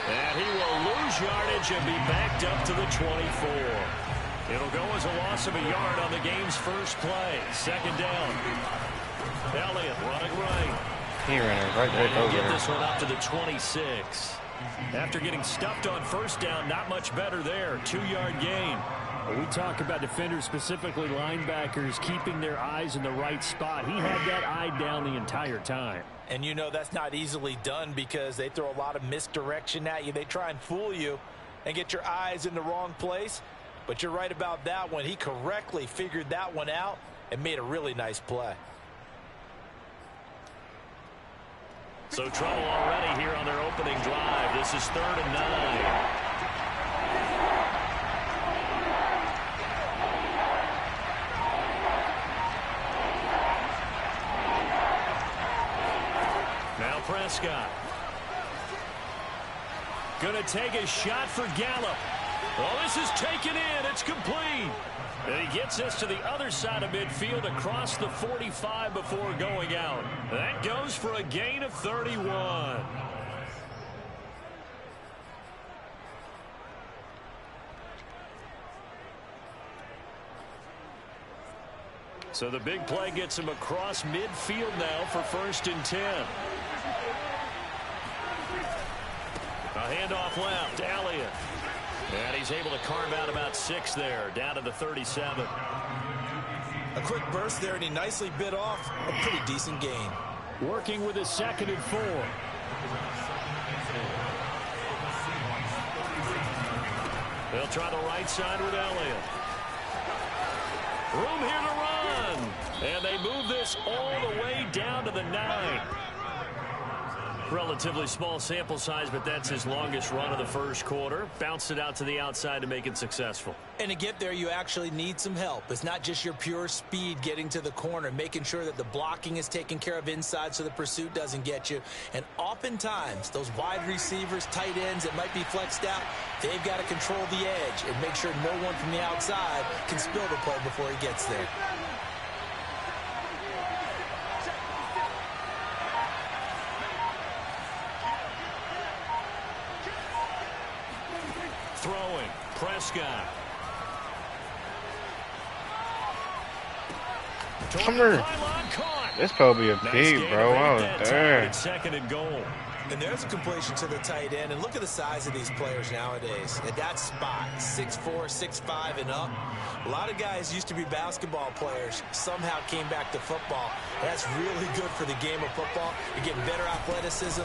And he will lose yardage and be backed up to the 24. It'll go as a loss of a yard on the game's first play. Second down. Elliott running right. He ran right back over Get there. this one up to the 26. After getting stuffed on first down, not much better there. 2-yard gain. We talk about defenders, specifically linebackers, keeping their eyes in the right spot. He had that eye down the entire time. And you know that's not easily done because they throw a lot of misdirection at you. They try and fool you and get your eyes in the wrong place. But you're right about that one. He correctly figured that one out and made a really nice play. So trouble already here on their opening drive. This is 3rd and 9. Now Prescott. Gonna take a shot for Gallup. Oh, this is taken in. It's complete. And he gets us to the other side of midfield across the 45 before going out. That goes for a gain of 31. So the big play gets him across midfield now for 1st and 10. A handoff left, Elliott. And he's able to carve out about 6 there, down to the 37. A quick burst there, and he nicely bit off a pretty decent gain. Working with his 2nd and 4. They'll try the right side with Elliott. Room here to run. And they move this all the way down to the 9. Relatively small sample size, but that's his longest run of the first quarter. Bounced it out to the outside to make it successful. And to get there, you actually need some help. It's not just your pure speed getting to the corner, making sure that the blocking is taken care of inside so the pursuit doesn't get you. And oftentimes, those wide receivers, tight ends that might be flexed out, they've got to control the edge and make sure no one from the outside can spill the play before he gets there. Throwing, Prescott. Come here. That's probably a pig, bro. I was there. 2nd and goal. And there's a completion to the tight end. And look at the size of these players nowadays. At that spot, 6'4", 6'5", and up. A lot of guys used to be basketball players, somehow came back to football. That's really good for the game of football. You're getting better athleticism.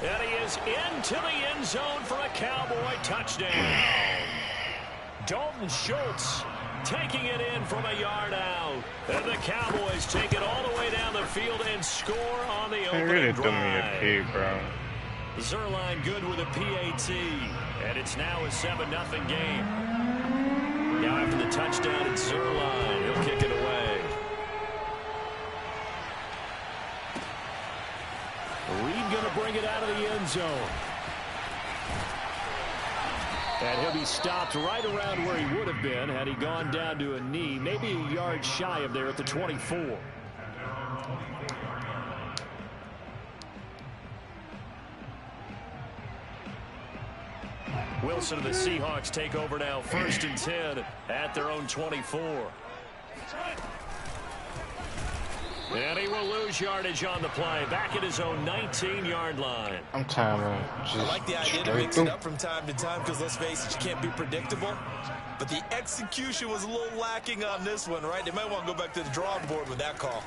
And he is into the end zone for a Cowboy touchdown. Dalton Schultz taking it in from a yard out. And the Cowboys take it all the way down the field and score on the opening really drive. threw me a pig, bro. Zerline good with a PAT. And it's now a 7-0 game. Now after the touchdown, it's Zerline. He'll kick it away. Reed going to bring it out of the end zone. And he'll be stopped right around where he would have been had he gone down to a knee, maybe a yard shy of there at the 24. Wilson and the Seahawks take over now, 1st and 10 at their own 24. And he will lose yardage on the play. Back at his own 19-yard line. I'm tired of just I like the idea to straight mix through. it up from time to time because, let's face it, you can't be predictable. But the execution was a little lacking on this one, right? They might want to go back to the drawing board with that call.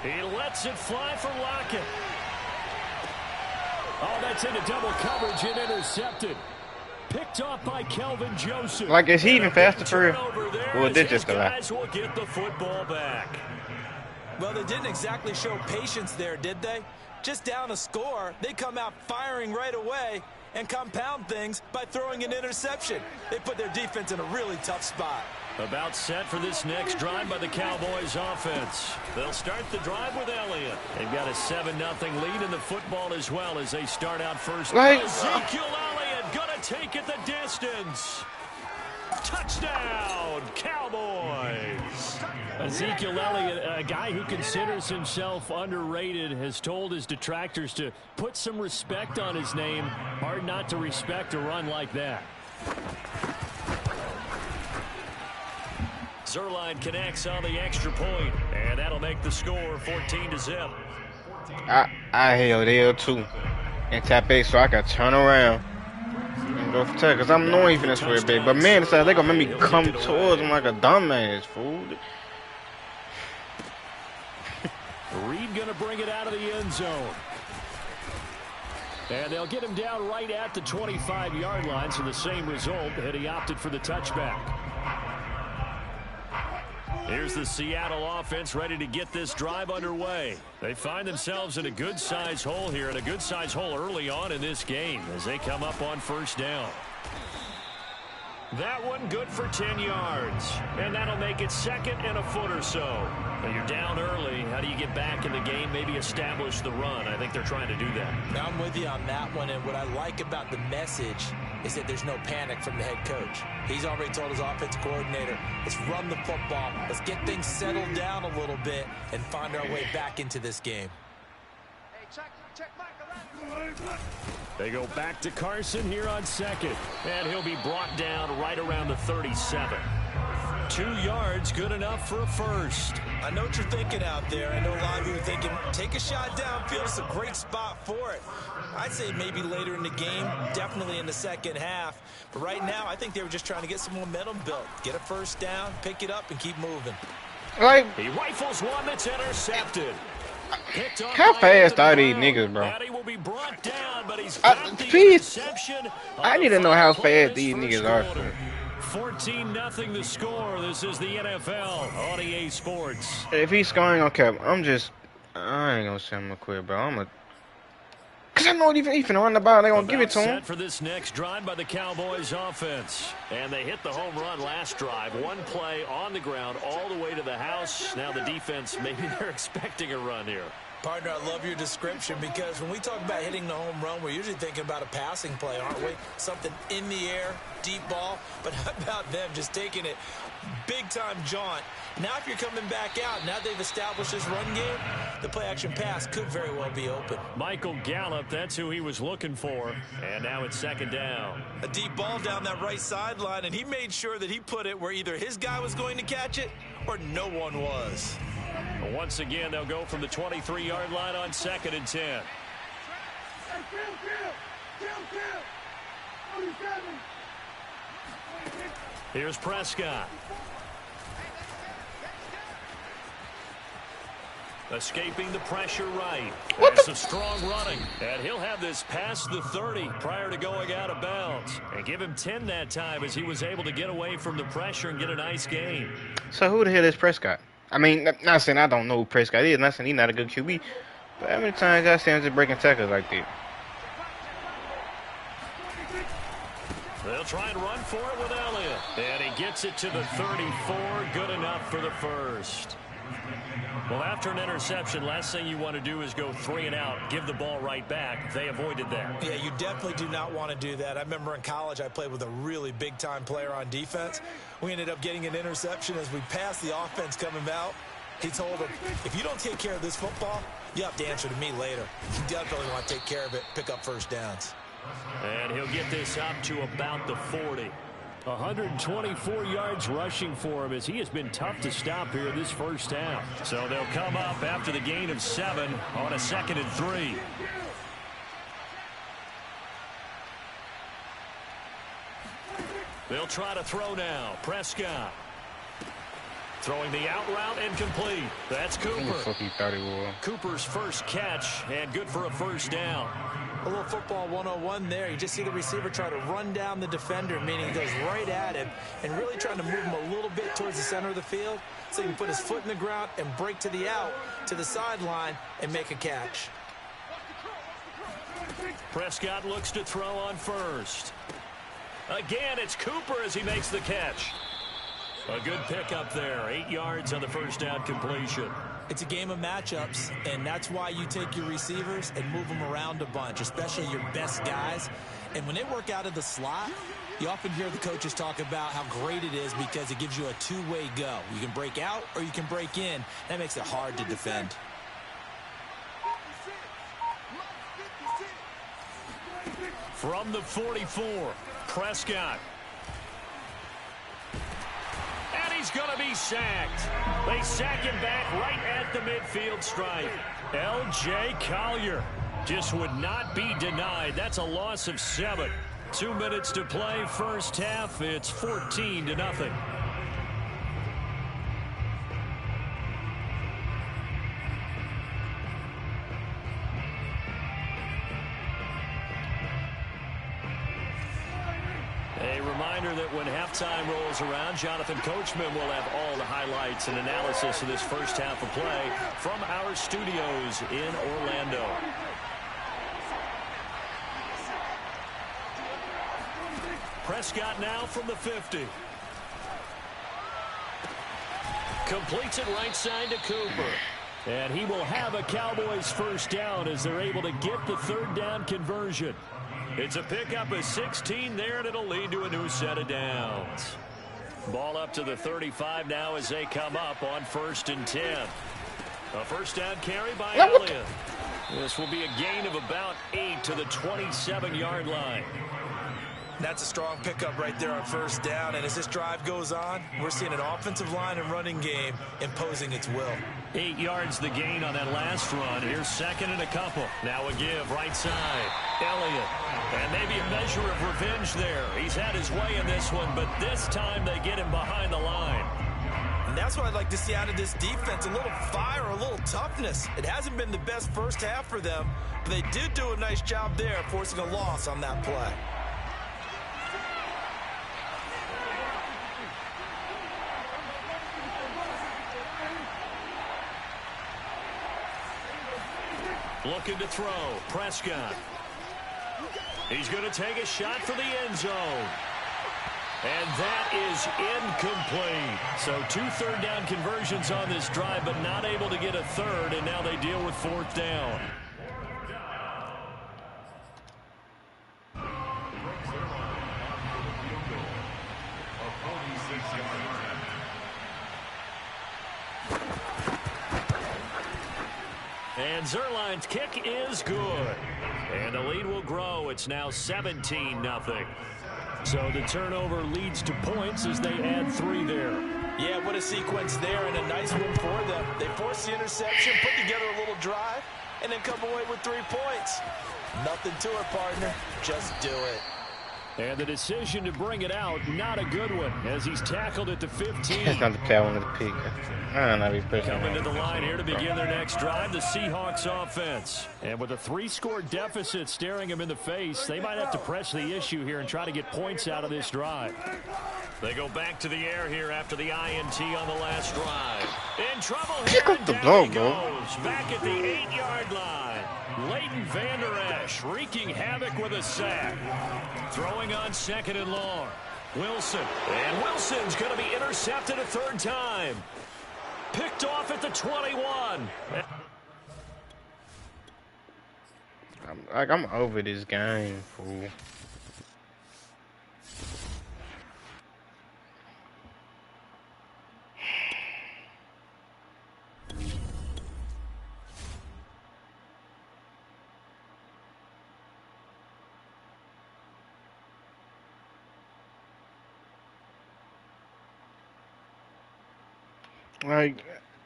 He lets it fly for Lockett. Oh, that's into double coverage and intercepted. Picked off by Kelvin Joseph. Like, is he even faster for real? Well, this just a lie. Guys will get the football back. Well, they didn't exactly show patience there, did they? Just down a score, they come out firing right away and compound things by throwing an interception. They put their defense in a really tough spot. About set for this next drive by the Cowboys offense. They'll start the drive with Elliott. They've got a 7-0 lead in the football as well as they start out first. Like, Ezekiel Elliott gonna take it the distance. Touchdown, Cowboys. Ezekiel Elliott, a guy who considers himself underrated, has told his detractors to put some respect on his name. Hard not to respect a run like that. Zerline connects on the extra point, and that'll make the score 14-0. I held L too and tap A so I can turn around and go for tech because I'm knowing he's finna swear big. But man, it's like they gonna make me come towards him like a dumbass fool. Reed gonna bring it out of the end zone. And they'll get him down right at the 25-yard line, so the same result, and he opted for the touchback. Here's the Seattle offense ready to get this drive underway. They find themselves in a good-sized hole here, and a good-sized hole early on in this game as they come up on first down. That one good for 10 yards, and that'll make it second and a foot or so. But you're down early. How do you get back in the game, maybe establish the run? I think they're trying to do that. I'm with you on that one, and what I like about the message is that there's no panic from the head coach. He's already told his offensive coordinator, let's run the football, let's get things settled down a little bit and find our way back into this game. They go back to Carson here on second, and he'll be brought down right around the 37. 2 yards, good enough for a first. I know what you're thinking out there. I know a lot of you are thinking, take a shot downfield. It's a great spot for it. I'd say maybe later in the game, definitely in the second half. But right now, I think they were just trying to get some momentum built. Get a first down, pick it up, and keep moving. Like, he rifles one that's intercepted. how fast are these niggas, bro? Will be brought down, but he's please, I need to know how fast these niggas are. 14-0 the score. This is the NFL on EA Sports. If he's scoring on cap, I ain't gonna say I'm gonna quit, bro. Cause I know he finna run the ball, they gonna give it to him. Set for this next drive by the Cowboys offense. And they hit the home run last drive. One play on the ground all the way to the house. Now the defense, maybe they're expecting a run here. Partner, I love your description because when we talk about hitting the home run, we're usually thinking about a passing play, aren't we? Something in the air, deep ball. But how about them just taking it big-time jaunt? Now if you're coming back out, now they've established this run game, the play-action pass could very well be open. Michael Gallup, that's who he was looking for. And now it's second down. A deep ball down that right sideline, and he made sure that he put it where either his guy was going to catch it or no one was. Once again, they'll go from the 23-yard line on second and 10. Here's Prescott. Escaping the pressure right. That's some strong running. And he'll have this past the 30 prior to going out of bounds. And give him 10 that time as he was able to get away from the pressure and get a nice gain. So who the hell is Prescott? I mean, not saying I don't know who Prescott is, not saying he's not a good QB, but how many times I see him just breaking tackles like that? They'll try and run for it with Elliott. And he gets it to the 34, good enough for the first. Well, after an interception, last thing you want to do is go 3 and out, give the ball right back. They avoided that. Yeah, you definitely do not want to do that. I remember in college I played with a really big-time player on defense. We ended up getting an interception as we passed the offense coming out. He told him, if you don't take care of this football, you have to answer to me later. You definitely want to take care of it, pick up first downs. And he'll get this up to about the 40. 124 yards rushing for him as he has been tough to stop here this first half. So they'll come up after the gain of 7 on a 2nd and 3. They'll try to throw now. Prescott. Throwing the out route and complete. That's Cooper. Who the fuck he thought he was? Cooper's first catch and good for a first down. A little football 101 there. You just see the receiver try to run down the defender, meaning he goes right at him and really trying to move him a little bit towards the center of the field so he can put his foot in the ground and break to the out, to the sideline, and make a catch. Prescott looks to throw on first. Again, it's Cooper as he makes the catch. A good pickup there. 8 yards on the first down completion. It's a game of matchups, and that's why you take your receivers and move them around a bunch, especially your best guys. And when they work out of the slot, you often hear the coaches talk about how great it is because it gives you a two-way go. You can break out or you can break in. That makes it hard to defend. From the 44, Prescott. And he's going to be sacked. They sack him back right at the midfield stripe. L.J. Collier just would not be denied. That's a loss of 7. 2 minutes to play first half. It's 14-0. A reminder that when halftime rolls around, Jonathan Coachman will have all the highlights and analysis of this first half of play from our studios in Orlando. Prescott now from the 50. Completes it right side to Cooper. And he will have a Cowboys first down as they're able to get the third down conversion. It's a pickup of 16 there, and it'll lead to a new set of downs. Ball up to the 35 now as they come up on 1st and 10. A first down carry by Elliott. This will be a gain of about 8 to the 27-yard line. That's a strong pickup right there on first down, and as this drive goes on, we're seeing an offensive line and running game imposing its will. 8 yards the gain on that last run. Here's 2nd and a couple. Now a give right side. Elliott. And maybe a measure of revenge there. He's had his way in this one, but this time they get him behind the line. And that's what I'd like to see out of this defense, a little fire, a little toughness. It hasn't been the best first half for them, but they did do a nice job there forcing a loss on that play. Looking to throw. Prescott. He's going to take a shot for the end zone. And that is incomplete. So 2 third down conversions on this drive, but not able to get a third, and now they deal with 4th down. And Zerline's kick is good. And the lead will grow. It's now 17-0. So the turnover leads to points as they add 3 there. Yeah, what a sequence there, and a nice one for them. They force the interception, put together a little drive, and then come away with 3 points. Nothing to it, partner. Just do it. And the decision to bring it out, not a good one, as he's tackled at the 15. That's not the play I wanted to pick. I don't know if he's Coming to the line here to begin their next drive, the Seahawks offense. And with a 3-score deficit staring him in the face, they might have to press the issue here and try to get points out of this drive. They go back to the air here after the INT on the last drive. In trouble here, Pick up and the down ball, he bro. goes. Back at the 8-yard line. Leighton Vander Esch wreaking havoc with a sack. Throwing on 2nd and long. Wilson. And Wilson's going to be intercepted a 3rd time. Picked off at the 21. I'm over this game, fool. Like,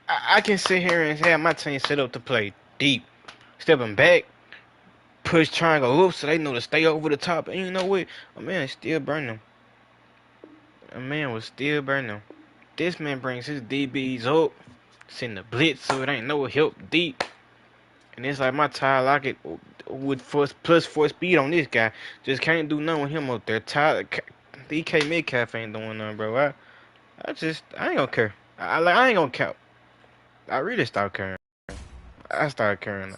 I can sit here and have my team set up to play deep, stepping back, push triangle up so they know to stay over the top. And you know what? A man still burn them. A man will still burn them. This man brings his DBs up, send the blitz so it ain't no help deep. And it's like my Tyler Lockett with plus 4 speed on this guy. Just can't do nothing with him up there. Tyler, DK Metcalf ain't doing nothing, bro. I ain't gonna care. I ain't gonna count. I really stopped caring. I started caring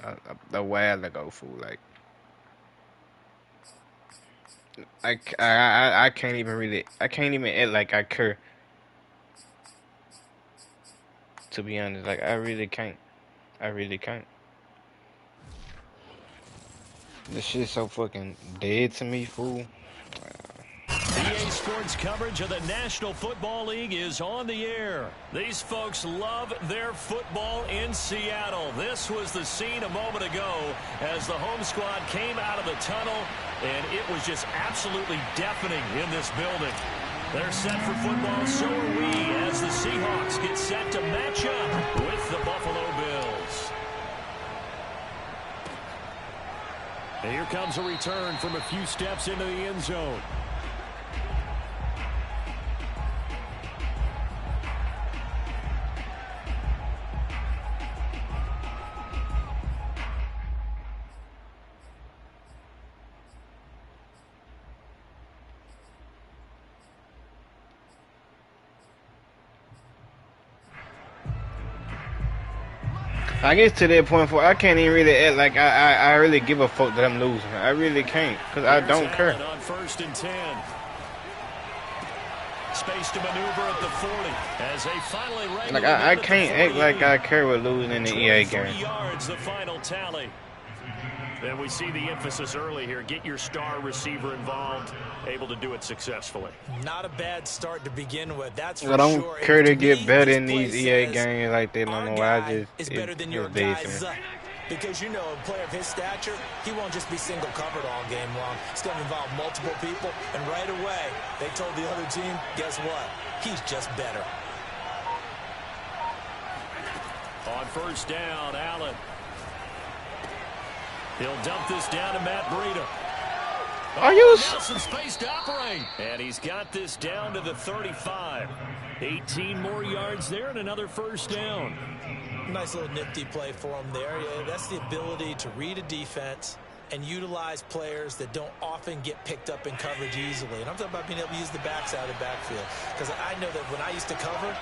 a while ago, fool. I can't even really, I can't even act like I care. To be honest, like I really can't. I really can't. This shit's so fucking dead to me, fool. EA Sports coverage of the National Football League is on the air. These folks love their football in Seattle. This was the scene a moment ago as the home squad came out of the tunnel, and it was just absolutely deafening in this building. They're set for football, so are we, as the Seahawks get set to match up with the Buffalo Bills. And here comes a return from a few steps into the end zone. I get to that point I can't even really act like I really give a fuck that I'm losing. I really can't, because I don't care. On 1st and 10. Space to maneuver at the 40 as they finally like I can't act like I care with losing in the EA game. Yards, the final tally. And we see the emphasis early here. Get your star receiver involved, able to do it successfully. Not a bad start to begin with. That's for I don't sure. care to get better in these EA games like that no more. I just better than your guys. Because, you know, a player of his stature, he won't just be single covered all game long. It's going to involve multiple people. And right away, they told the other team, guess what? He's just better. On 1st down, Allen. He'll dump this down to Matt Breida. Are you? Nelson space to operate. And he's got this down to the 35. 18 more yards there and another 1st down. Nice little nifty play for him there. Yeah, that's the ability to read a defense and utilize players that don't often get picked up in coverage easily. And I'm talking about being able to use the backside of the backfield. Because I know that when I used to cover,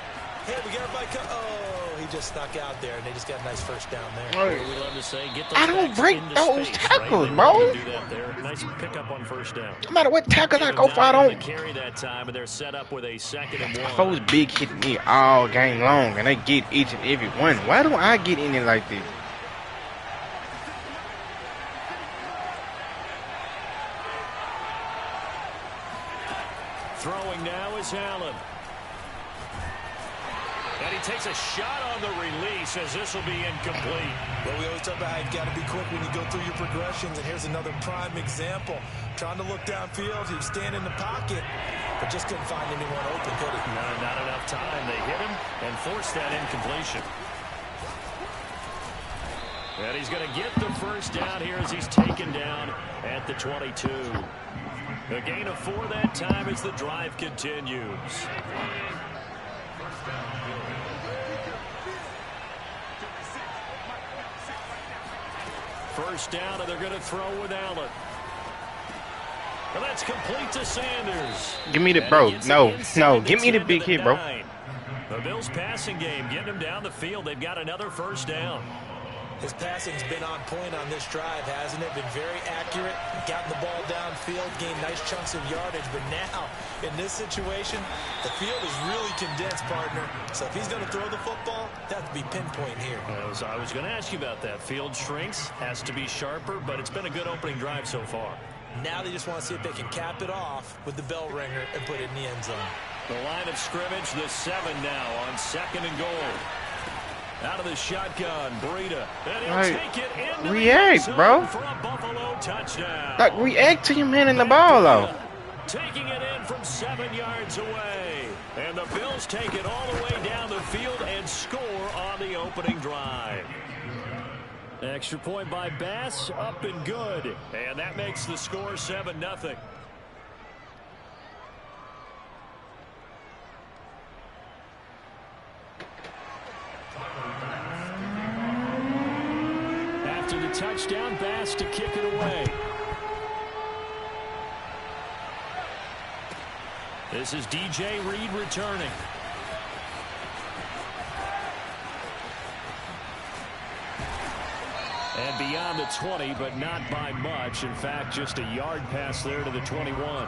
hey, we got everybody oh, he just snuck out there, and they just got a nice 1st down there. We love to say, get those I don't break those space, tackles, right? bro. Do that there. Nice pickup on 1st down. No matter what tackles I go for, I don't. Carry that time, and they're set up with a 2nd and 1. Folks big hitting me all game long, and they get each and every one. Why don't I get in it like this? Throwing now is Allen. And he takes a shot on the release as this will be incomplete. Well, we always talk about how you've got to be quick when you go through your progressions, and here's another prime example. Trying to look downfield, he was standing in the pocket, but just couldn't find anyone open, could he? No, not enough time. They hit him and forced that incompletion. And he's going to get the 1st down here as he's taken down at the 22. A gain of 4 that time as the drive continues. First down, and they're going to throw with Allen. And that's complete to Sanders. Give me the bro. No. Give me the big hit, bro. The Bills passing game, getting them down the field. They've got another 1st down. His passing's been on point on this drive, hasn't it? Been very accurate, gotten the ball downfield, gained nice chunks of yardage. But now, in this situation, the field is really condensed, partner. So if he's going to throw the football, that would be pinpoint here. I was going to ask you about that. Field shrinks, has to be sharper, but it's been a good opening drive so far. Now they just want to see if they can cap it off with the bell ringer and put it in the end zone. The line of scrimmage, the 7 now on 2nd and goal. Out of the shotgun, Breida. And he'll take it into react, the bro. For a Buffalo touchdown. Like, react to your man in the ball, though. taking it in from 7 yards away. And the Bills take it all the way down the field and score on the opening drive. Extra point by Bass, up and good. And that makes the score 7-0. After the touchdown, Bass to kick it away. This is DJ Reed returning. And beyond the 20, but not by much. In fact, just a yard pass there to the 21.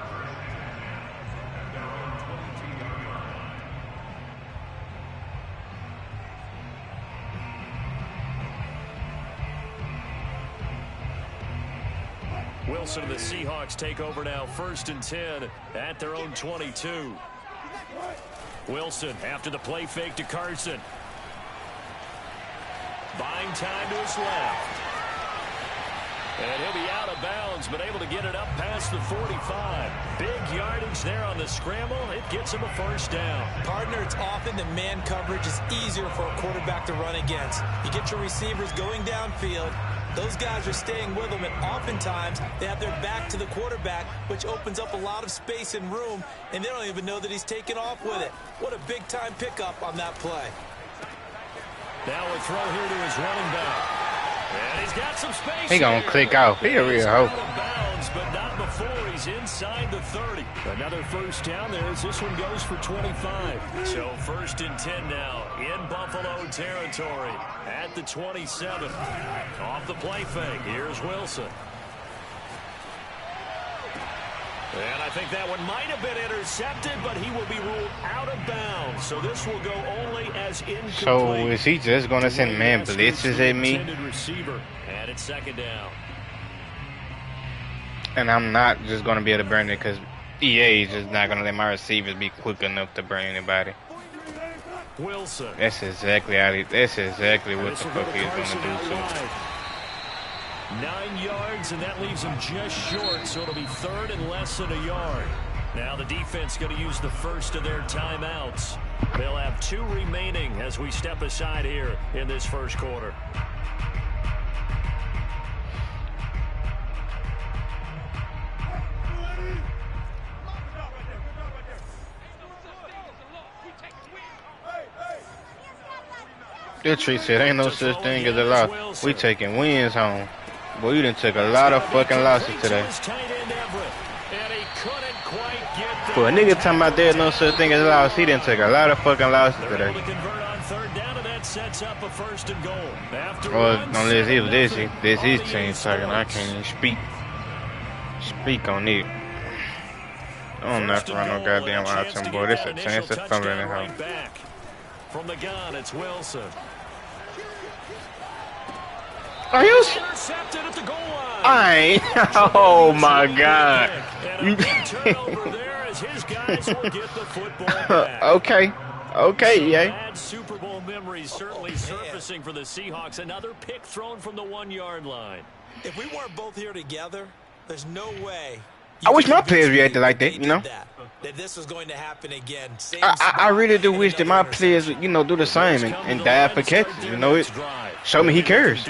Wilson and the Seahawks take over now, 1st and 10 at their own 22. Wilson after the play fake to Carson. Buying time to his left. And he'll be out of bounds, but able to get it up past the 45. Big yardage there on the scramble. It gets him a 1st down. Partner, it's often the man coverage is easier for a quarterback to run against. You get your receivers going downfield. Those guys are staying with them, and oftentimes they have their back to the quarterback, which opens up a lot of space and room, and they don't even know that he's taken off with it. What a big-time pickup on that play. Now a throw here to his running back. And he's got some space. He gonna click out. He a real hoe. Out of bounds, but not before he's inside the 30. Another 1st down there as this one goes for 25. So 1st and 10 now in Buffalo territory at the 27. Off the play fake. Here's Wilson. And I think that one might have been intercepted, but he will be ruled out of bounds. So this will go only as incomplete. So is he just gonna send man blitzes at me? Receiver, and it's 2nd down. And I'm not just gonna be able to burn it because EA is just not gonna let my receivers be quick enough to burn anybody. Wilson. That's exactly how that's exactly what the fuck he's gonna do. So. 9 yards, and that leaves him just short, so it'll be 3rd and less than a yard. Now the defense going to use the first of their timeouts. They'll have 2 remaining as we step aside here in this 1st quarter. That tree said ain't no such thing as a loss. We taking wins home. Boy, you done took a lot of fucking losses today. For a nigga talking about there's no such thing as a loss, he done took a lot of fucking losses today. Well, unless it was this his team talking, I can't even speak on it. I don't know if I run no goddamn out, boy. This a chance of fumbling at home. From the gun, it's Wilson. Are you? Intercepted at the goal line. I ain't. Oh my God. And a big turnover there as his guys will get the football back. Okay, yeah. Bad Super Bowl memories certainly surfacing for the Seahawks. Another pick thrown from the 1-yard line. If we weren't both here together, there's no way. I wish my players reacted like that, you know. That this was going to happen again. I really do wish that my players, you know, do the same and dive for catches. You know, it show me he cares.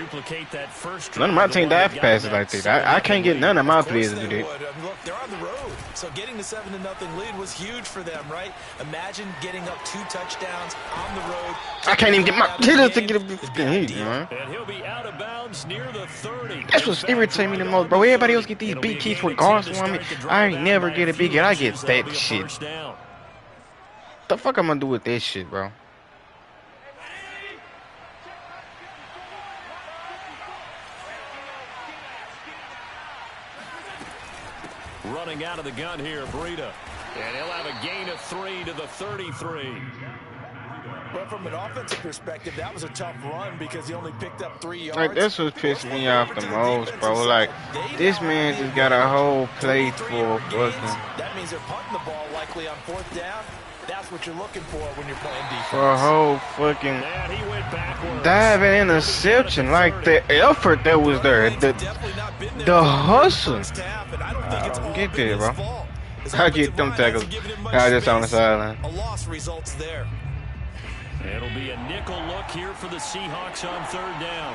None of my team dive for passes like that. I can't get none of my players to do that. Look, they're on the road, so getting the 7-0 lead was huge for them, right? Imagine getting up 2 touchdowns on the road. I can't even get my hitters to get a big hit, man. And he'll be out of bounds near the 30. That's what's irritating me the most, bro. Everybody else get these big hits regardless of me. I ain't never get a big hit. I get that shit. The fuck I'm gonna do with this shit, bro? Running out of the gun here, Breida. And he'll have a gain of 3 to the 33. But from an offensive perspective, that was a tough run because he only picked up 3 yards. Like, that's what pissed me off the most, bro. Like, this man just got a whole plate for fucking. That means they're punting the ball likely on 4th down. That's what you're looking for when you're playing defense. For a whole fucking diving interception. Like, the effort that was there. The hustle. I don't get that, bro. His I offensive get them line tackles. hasn't given him much I just on the space. sideline. A loss results there. It'll be a nickel look here for the Seahawks on 3rd down.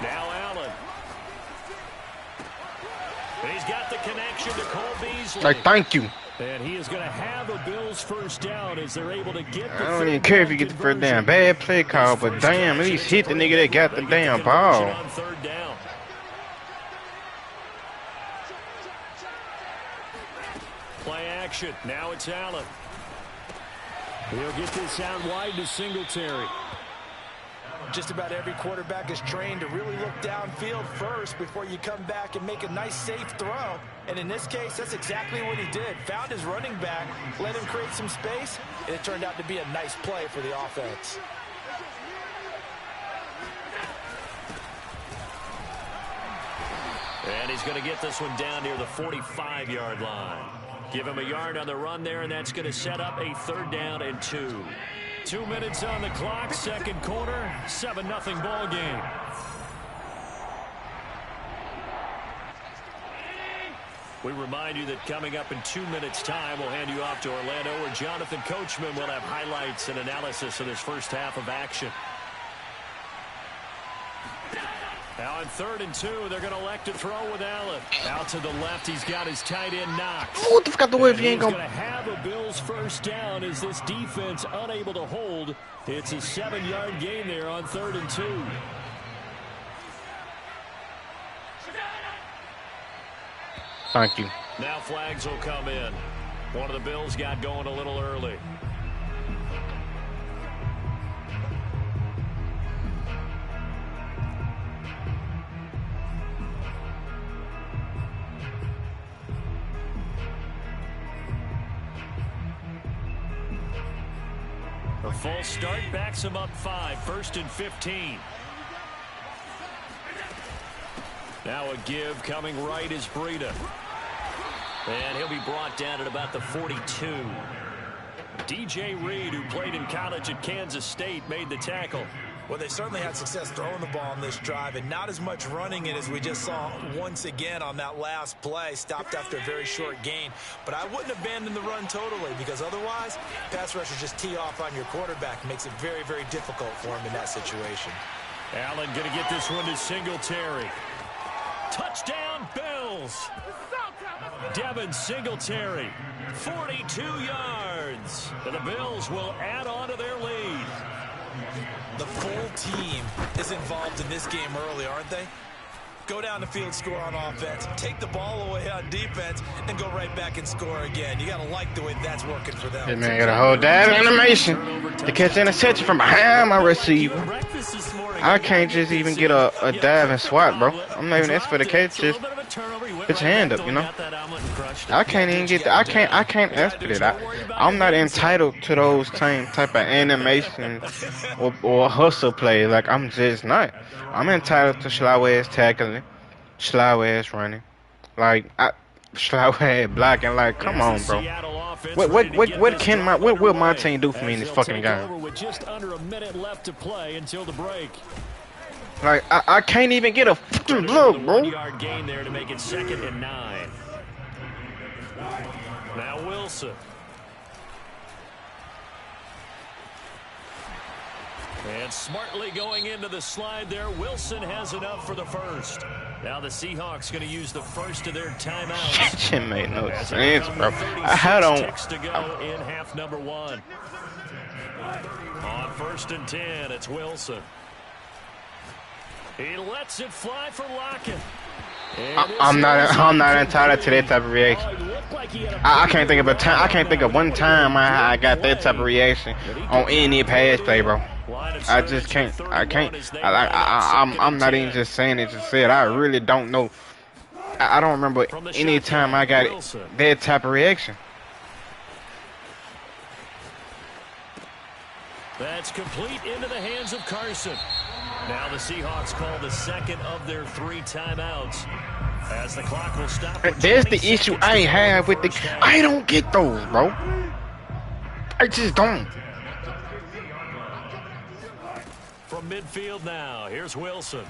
Now Allen. He's got the connection to Cole Beasley. Like, thank you. And he is going to have a Bills 1st down as they're able to get the I don't even care if you get the 1st down. Bad play call, but damn, at least hit the nigga that got the damn ball. On 3rd down. Play action. Now it's Allen. He'll get this out wide to Singletary. Just about every quarterback is trained to really look downfield first before you come back and make a nice, safe throw. And in this case, that's exactly what he did. Found his running back, let him create some space, and it turned out to be a nice play for the offense. And he's going to get this one down near the 45-yard line. Give him a yard on the run there, and that's going to set up a 3rd down and 2. 2 minutes on the clock, 2nd quarter, 7-0 ball game. We remind you that coming up in 2 minutes' time, we'll hand you off to Orlando, where Jonathan Coachman will have highlights and analysis of this first half of action. Now on 3rd and 2, they're going to elect to throw with Allen. Out to the left, he's got his tight end Knox. What the fuck the way if you ain't He's gonna... going to have a Bills 1st down as this defense unable to hold. It's a 7-yard gain there on 3rd and 2. Thank you. Now flags will come in. One of the Bills got going a little early. A full start backs him up 5. 1st and 15. Now a give coming right is Breida. And he'll be brought down at about the 42. DJ Reed, who played in college at Kansas State, made the tackle. Well, they certainly had success throwing the ball on this drive, and not as much running it as we just saw once again on that last play. Stopped after a very short gain. But I wouldn't abandon the run totally, because otherwise, pass rushers just tee off on your quarterback. Makes it very, very difficult for him in that situation. Allen going to get this one to Singletary. Touchdown, Bills! Devin Singletary, 42 yards. And the Bills will add on to their lead. The full team is involved in this game early, aren't they? Go down the field, score on offense, take the ball away on defense, and go right back and score again. You got to like the way that's working for them. Hey, man, got to hold that animation to catch interception from behind my receiver. I can't just even get a dive and swat, bro. I'm not even asking for the catch. Just put your hand up, you know. I can't even get that. I can't ask for that. I'm not entitled to those same type of animations or hustle plays. Like, I'm just not. I'm entitled to slow ass tackling, slow ass running, like slow ass blocking. Like, come on, bro. What will my team do for me in this fucking game? With just under a minute left to play until the break. Like, I can't even get a fucking blow, bro. 1-yard gain there to make it 2nd and 9. Now Wilson. And smartly going into the slide there, Wilson has enough for the first. Now the Seahawks going to use the first of their timeouts. Shit made no sense, bro. I don't. To go in half number 1. On 1st and 10, it's Wilson. He lets it fly for Lockett. I'm not entitled to that type of reaction. I can't think of a time. I can't think of one time I got that type of reaction on any pass play, bro. I just can't. I'm not even just saying it to say it. I really don't know. I don't remember any time I got that type of reaction. That's complete into the hands of Carson. Now the Seahawks call the 2nd of their 3 timeouts. As the clock will stop. There's the issue I have with the. I don't get those, bro. I just don't. From midfield now, here's Wilson.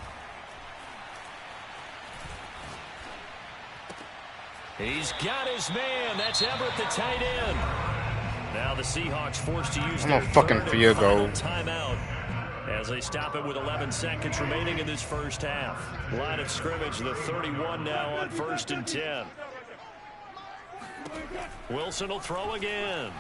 He's got his man. That's Everett, the tight end. Now the Seahawks forced to use their fucking third field and final goal. timeout as they stop it with 11 seconds remaining in this first half. Line of scrimmage, the 31 now on 1st and 10. Wilson will throw again.